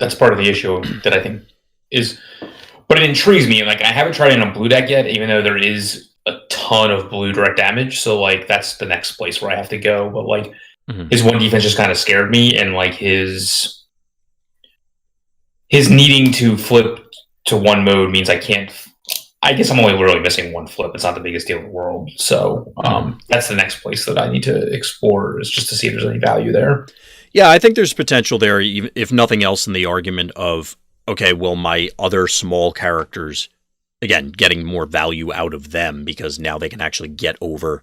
That's part of the issue that I think is, but it intrigues me. Like, I haven't tried it on blue deck yet, even though there is a ton of blue direct damage. So, like, that's the next place where I have to go. But, like, his 1 defense just kind of scared me, and like his needing to flip to 1 mode means I can't. I guess I'm only really missing 1 flip. It's not the biggest deal in the world. So that's the next place that I need to explore, is just to see if there's any value there. Yeah, I think there's potential there, if nothing else, in the argument of, okay, well, my other small characters, again, getting more value out of them because now they can actually get over,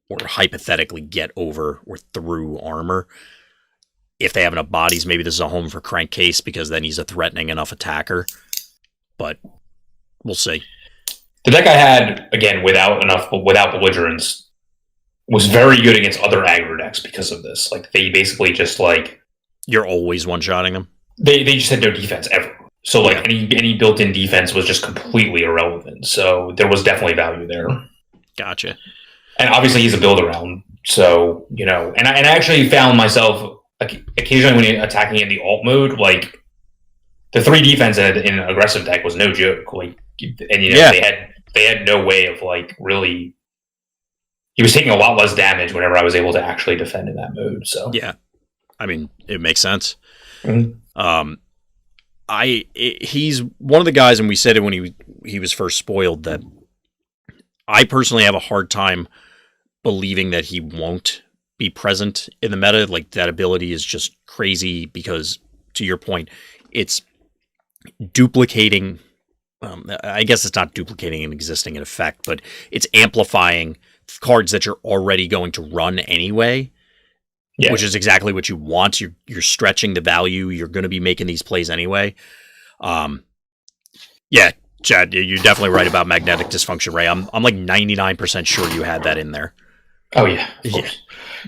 or hypothetically get over or through armor. If they have enough bodies, maybe this is a home for Crankcase, because then he's a threatening enough attacker. But we'll see. The deck I had, again, without belligerence, was very good against other aggro decks because of this. Like, they basically just, like... You're always one-shotting them? They just had no defense ever. So, like, any built-in defense was just completely irrelevant. So there was definitely value there. Gotcha. And obviously he's a build-around. So, you know... And I actually found myself, like, occasionally when you're attacking in the alt mode, like, the 3 defense in an aggressive deck was no joke. Like, and, you know, they had no way of, like, really... He was taking a lot less damage whenever I was able to actually defend in that mode. So yeah, I mean, it makes sense. Mm-hmm. He's one of the guys, and we said it when he was first spoiled, that I personally have a hard time believing that he won't be present in the meta. Like, that ability is just crazy because, to your point, it's duplicating. I guess it's not duplicating an existing effect, but it's amplifying cards that you're already going to run anyway, which is exactly what you want. You're stretching the value. You're going to be making these plays anyway. Yeah, Chad, you're definitely right about magnetic dysfunction, Ray. I'm like 99% sure you had that in there. Oh yeah, I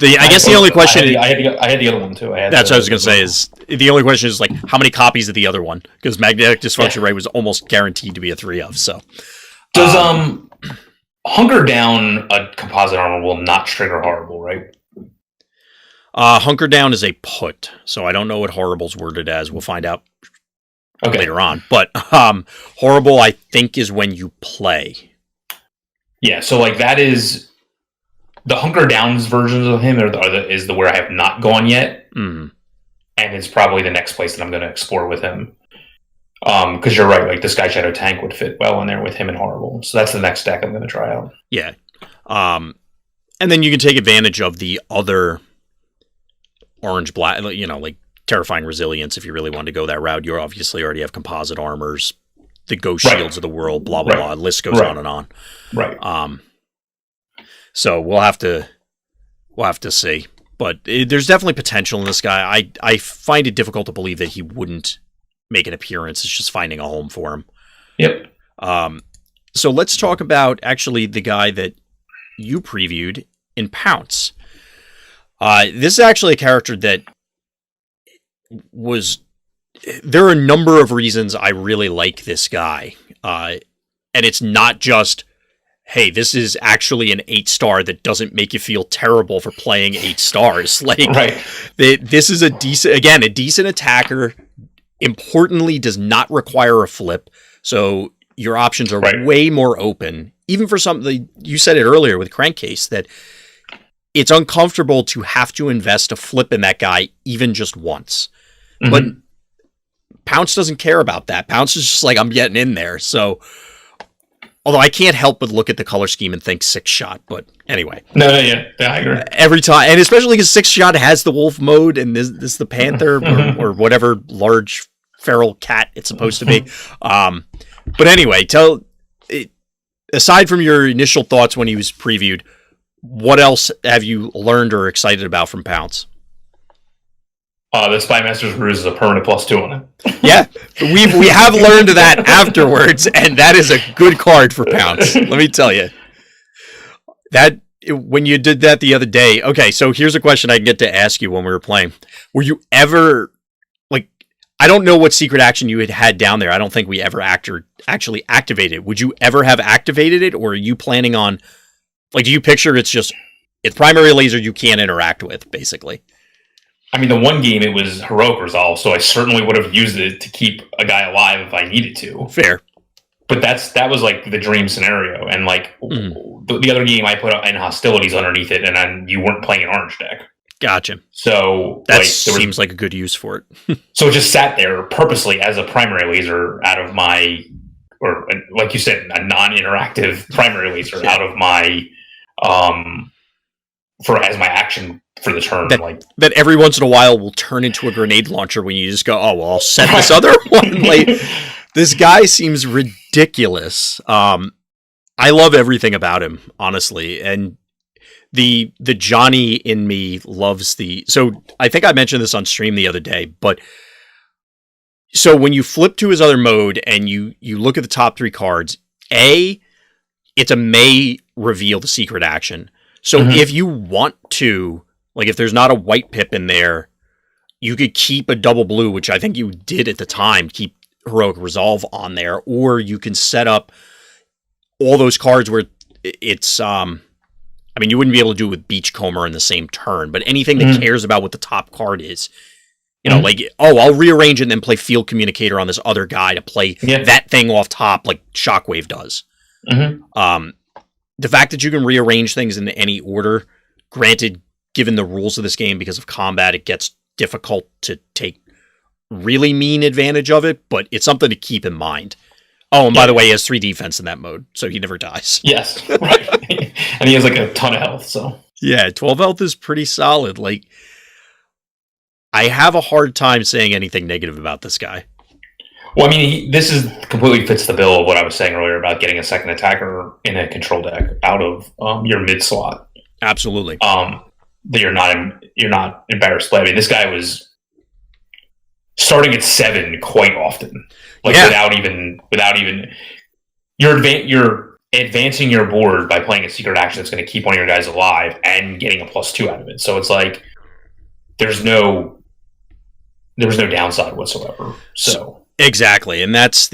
guess the only question I had the other one too. That's what I was going to say. Is the only question is, like, how many copies of the other one? Because magnetic dysfunction, Ray, was almost guaranteed to be a 3 of. So does Hunker Down a composite armor will not trigger Horrible, right? Hunker Down is a put, so I don't know what Horrible's worded as. We'll find out later on. But Horrible, I think, is when you play. Yeah, so, like, that is... The Hunker Downs versions of him is where I have not gone yet. Mm. And it's probably the next place that I'm going to explore with him. Because you're right, like, the Skyshadow tank would fit well in there with him and Horrible. So that's the next deck I'm going to try out. Yeah. And then you can take advantage of the other orange-black, you know, like Terrifying Resilience, if you really want to go that route. You obviously already have composite armors, the Ghost Shields of the world, blah, blah, blah. The list goes on and on. Right. So we'll have to see. But there's definitely potential in this guy. I find it difficult to believe that he wouldn't make an appearance. It's just finding a home for him. Yep. So let's talk about actually the guy that you previewed in Pounce. This is actually a character that was... There are a number of reasons I really like this guy. And it's not just, hey, this is actually an 8-star that doesn't make you feel terrible for playing 8 stars. Like, this is a decent attacker. Importantly, does not require a flip. So your options are way more open. Even for something, you said it earlier with Crankcase, that it's uncomfortable to have to invest a flip in that guy even just once. Mm-hmm. But Pounce doesn't care about that. Pounce is just like, I'm getting in there. So, although I can't help but look at the color scheme and think 6-shot, but anyway. Yeah, I agree. Every time, and especially because 6-shot has the wolf mode, and this the panther or whatever large feral cat it's supposed to be. But anyway, aside from your initial thoughts when he was previewed, what else have you learned or excited about from Pounce? The Spymaster's Ruse is a permanent +2 on it. Yeah, we have learned that afterwards, and that is a good card for Pounce. Let me tell you. That when you did that the other day, okay, so here's a question I get to ask you when we were playing. Were you ever, like, I don't know what secret action you had down there. I don't think we ever actually activated it. Would you ever have activated it, or are you planning on, like, do you picture it's primary laser you can't interact with, basically? I mean, the one game, it was heroic resolve, so I certainly would have used it to keep a guy alive if I needed to. Fair. But that was like the dream scenario, and like the other game I put in hostilities underneath it, and then you weren't playing an orange deck. Gotcha. So that seems like a good use for it. So it just sat there purposely as a primary laser out of my, or like you said, a non-interactive primary laser out of my, as my action for the turn. That every once in a while will turn into a grenade launcher when you just go, oh, well, I'll set this other one. Like, this guy seems ridiculous. I love everything about him, honestly. And the Johnny in me loves so I think I mentioned this on stream the other day, but so when you flip to his other mode and you look at the top 3 cards, it's a may reveal the secret action. So if you want to, like, if there's not a white pip in there, you could keep a double blue, which I think you did at the time, keep Heroic Resolve on there, or you can set up all those cards where it's, I mean, you wouldn't be able to do it with Beachcomber in the same turn, but anything that cares about what the top card is, you know, like, oh, I'll rearrange it and then play Field Communicator on this other guy to play that thing off top like Shockwave does. The fact that you can rearrange things in any order, granted, given the rules of this game, because of combat, it gets difficult to take really mean advantage of it, but it's something to keep in mind. Oh, and by the way, he has 3 defense in that mode, so he never dies. Yes, right. And he has like a ton of health, so. Yeah, 12 health is pretty solid. Like, I have a hard time saying anything negative about this guy. Well, I mean, this completely fits the bill of what I was saying earlier about getting a second attacker in a control deck out of your mid slot. Absolutely. That you're not embarrassed by. I mean, this guy was starting at 7 quite often, like without even you're advancing your board by playing a secret action that's going to keep one of your guys alive and getting a +2 out of it. So it's like there was no downside whatsoever. So exactly, and that's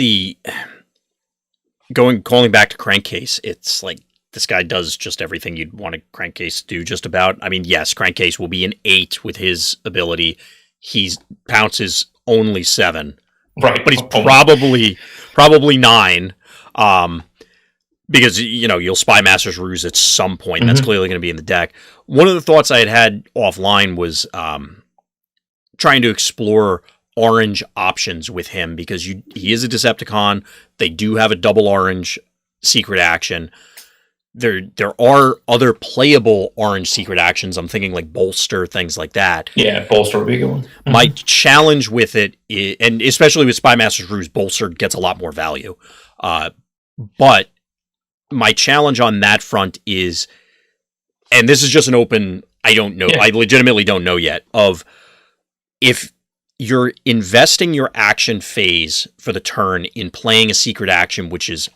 calling back to Crankcase. It's like this guy does just everything you'd want a Crankcase to do. Just about. I mean, yes, Crankcase will be an 8 with his ability. Pounce is only 7, right? But he's probably 9. Because, you know, you'll Spymaster's Ruse at some point. That's clearly going to be in the deck. One of the thoughts I had offline was trying to explore orange options with him, because he is a Decepticon. They do have a double orange secret action. There are other playable orange secret actions. I'm thinking like Bolster, things like that. Yeah, Bolster would be a good one. My challenge with it, and especially with Spymaster's Ruse, Bolster gets a lot more value. But my challenge on that front is, and this is just an open, I don't know, I legitimately don't know yet, of if you're investing your action phase for the turn in playing a secret action, which is,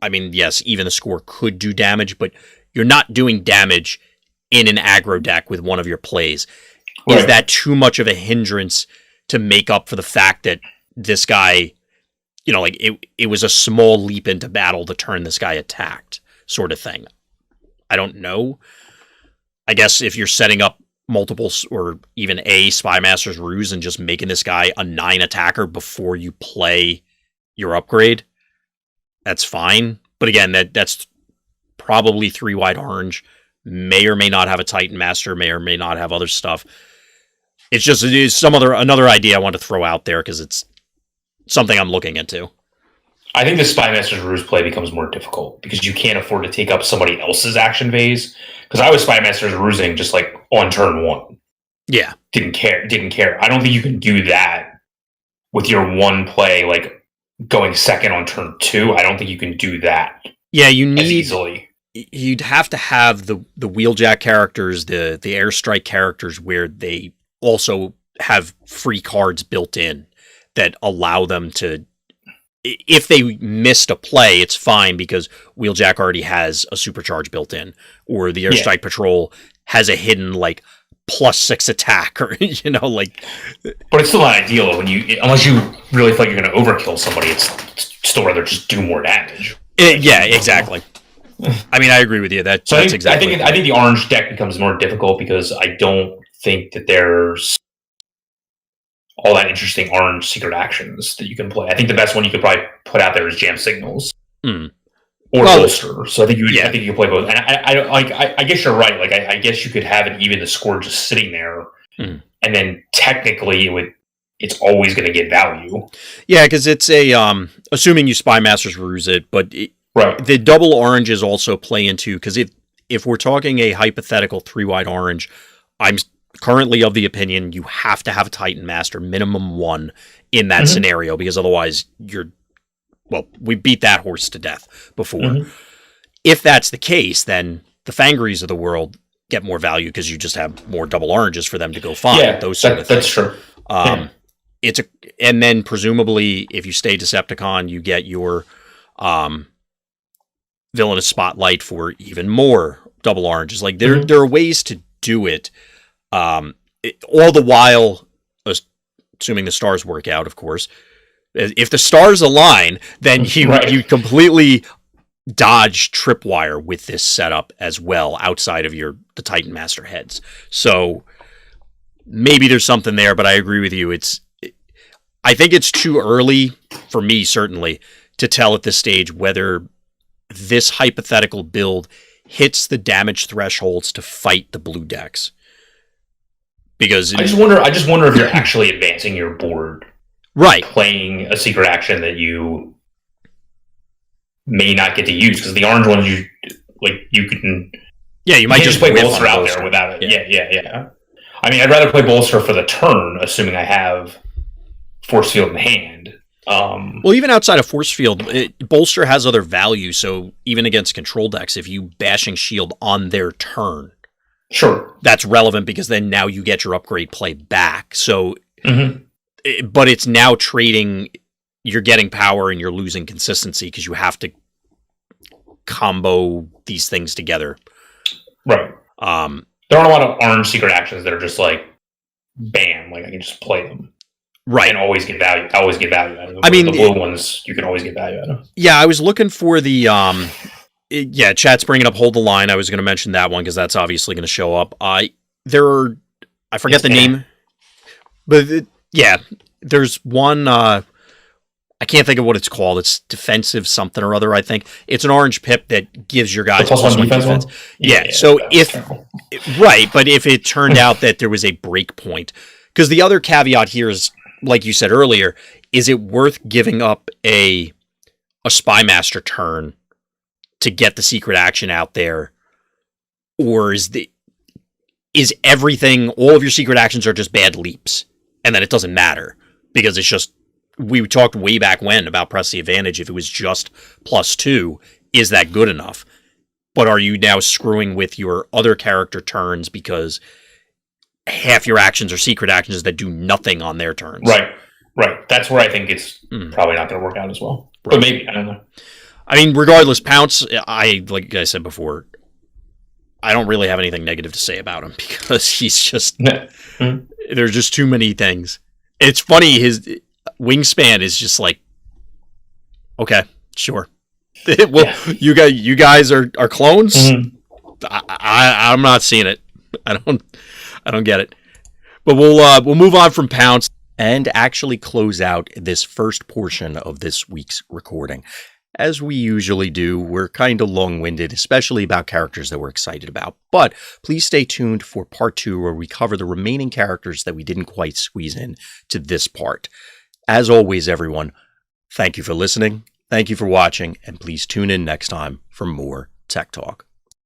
I mean, yes, even the score could do damage, but you're not doing damage in an aggro deck with one of your plays. Right. Is that too much of a hindrance to make up for the fact that this guy, you know, like it was a small leap into battle the turn this guy attacked, sort of thing? I don't know. I guess if you're setting up multiples or even a Spymaster's Ruse and just making this guy a 9 attacker before you play your upgrade, that's fine. But again, that's probably 3 white orange, may or may not have a Titan Master, may or may not have other stuff. It is another idea I want to throw out there because it's something I'm looking into. I think the Spymaster's Ruse play becomes more difficult because you can't afford to take up somebody else's action phase. Because I was Spymaster's Rusing just like on turn 1. Yeah. Didn't care. I don't think you can do that with your one play, like going second on turn 2. I don't think you can do that. Yeah, you need as easily. You'd have to have the wheeljack characters, the airstrike characters, where they also have free cards built in that allow them to. If they missed a play, it's fine because wheeljack already has a supercharge built in, or the airstrike patrol has a hidden like +6 attack, or like. But it's still not ideal when unless you really feel like you're going to overkill somebody. It's still rather just do more damage. Yeah, exactly. I mean, I agree with you. That's exactly. I think the orange deck becomes more difficult because I don't think that there's all that interesting orange secret actions that you can play. I think the best one you could probably put out there is Jam Signals or Bolster. So I think you can play both. And I guess you're right. Like I guess you could have it even the score just sitting there, and then technically it's always going to get value. Yeah, because it's a assuming you Spy Masters ruse it, but right. The double oranges also play into, because if we're talking a hypothetical 3-wide orange, I'm currently of the opinion you have to have a Titan Master, minimum 1 in that scenario, because otherwise we beat that horse to death before. If that's the case, then the Fangries of the world get more value because you just have more double oranges for them to go find. Yeah, those sort of things. That's true. And then presumably if you stay Decepticon, you get your Villainous Spotlight for even more double oranges. Like there are ways to do it. All the while, assuming the stars work out, of course. If the stars align, then you completely dodge tripwire with this setup as well, outside of the Titan Master heads. So maybe there's something there, but I agree with you. I think it's too early for me, certainly, to tell at this stage whether this hypothetical build hits the damage thresholds to fight the blue decks. Because I just wonder if you're actually advancing your board, right? Playing a secret action that you may not get to use, because the orange ones you can. Yeah, you might just play Bolster out there without it. Yeah. I mean, I'd rather play Bolster for the turn, assuming I have Force Field in hand. Well, even outside of Force Field, Bolster has other value. So even against control decks, if you Bashing Shield on their turn. Sure. That's relevant because then now you get your upgrade play back. So, but it's now trading, you're getting power and you're losing consistency because you have to combo these things together. Right. There aren't a lot of orange secret actions that are just like, bam, like I can just play them. Right. And always get value. Out of them. I mean, the blue ones, you can always get value out of. Yeah, I was looking for the, chat's bringing up Hold the Line. I was going to mention that one because that's obviously going to show up. I forget the name, but there's one. I can't think of what it's called. It's defensive something or other. I think it's an orange pip that gives your guys +1 defense. Yeah. So but if it turned out that there was a break point, because the other caveat here is, like you said earlier, is it worth giving up a Spy Master turn to get the secret action out there, or is everything, all of your secret actions are just bad leaps, and then it doesn't matter because it's just, we talked way back when about Press the Advantage. If it was just +2, is that good enough? But are you now screwing with your other character turns because half your actions are secret actions that do nothing on their turns? Right. That's where I think it's probably not going to work out as well. Right. But maybe, I don't know. I mean, regardless, Pounce, like I said before, I don't really have anything negative to say about him because he's just, there's just too many things. It's funny, his wingspan is just like, okay, sure. Well, you guys are clones? I'm not seeing it. I don't get it. But we'll move on from Pounce and actually close out this first portion of this week's recording. As we usually do, we're kind of long-winded, especially about characters that we're excited about. But please stay tuned for part 2, where we cover the remaining characters that we didn't quite squeeze in to this part. As always, everyone, thank you for listening, thank you for watching, and please tune in next time for more Tech Talk.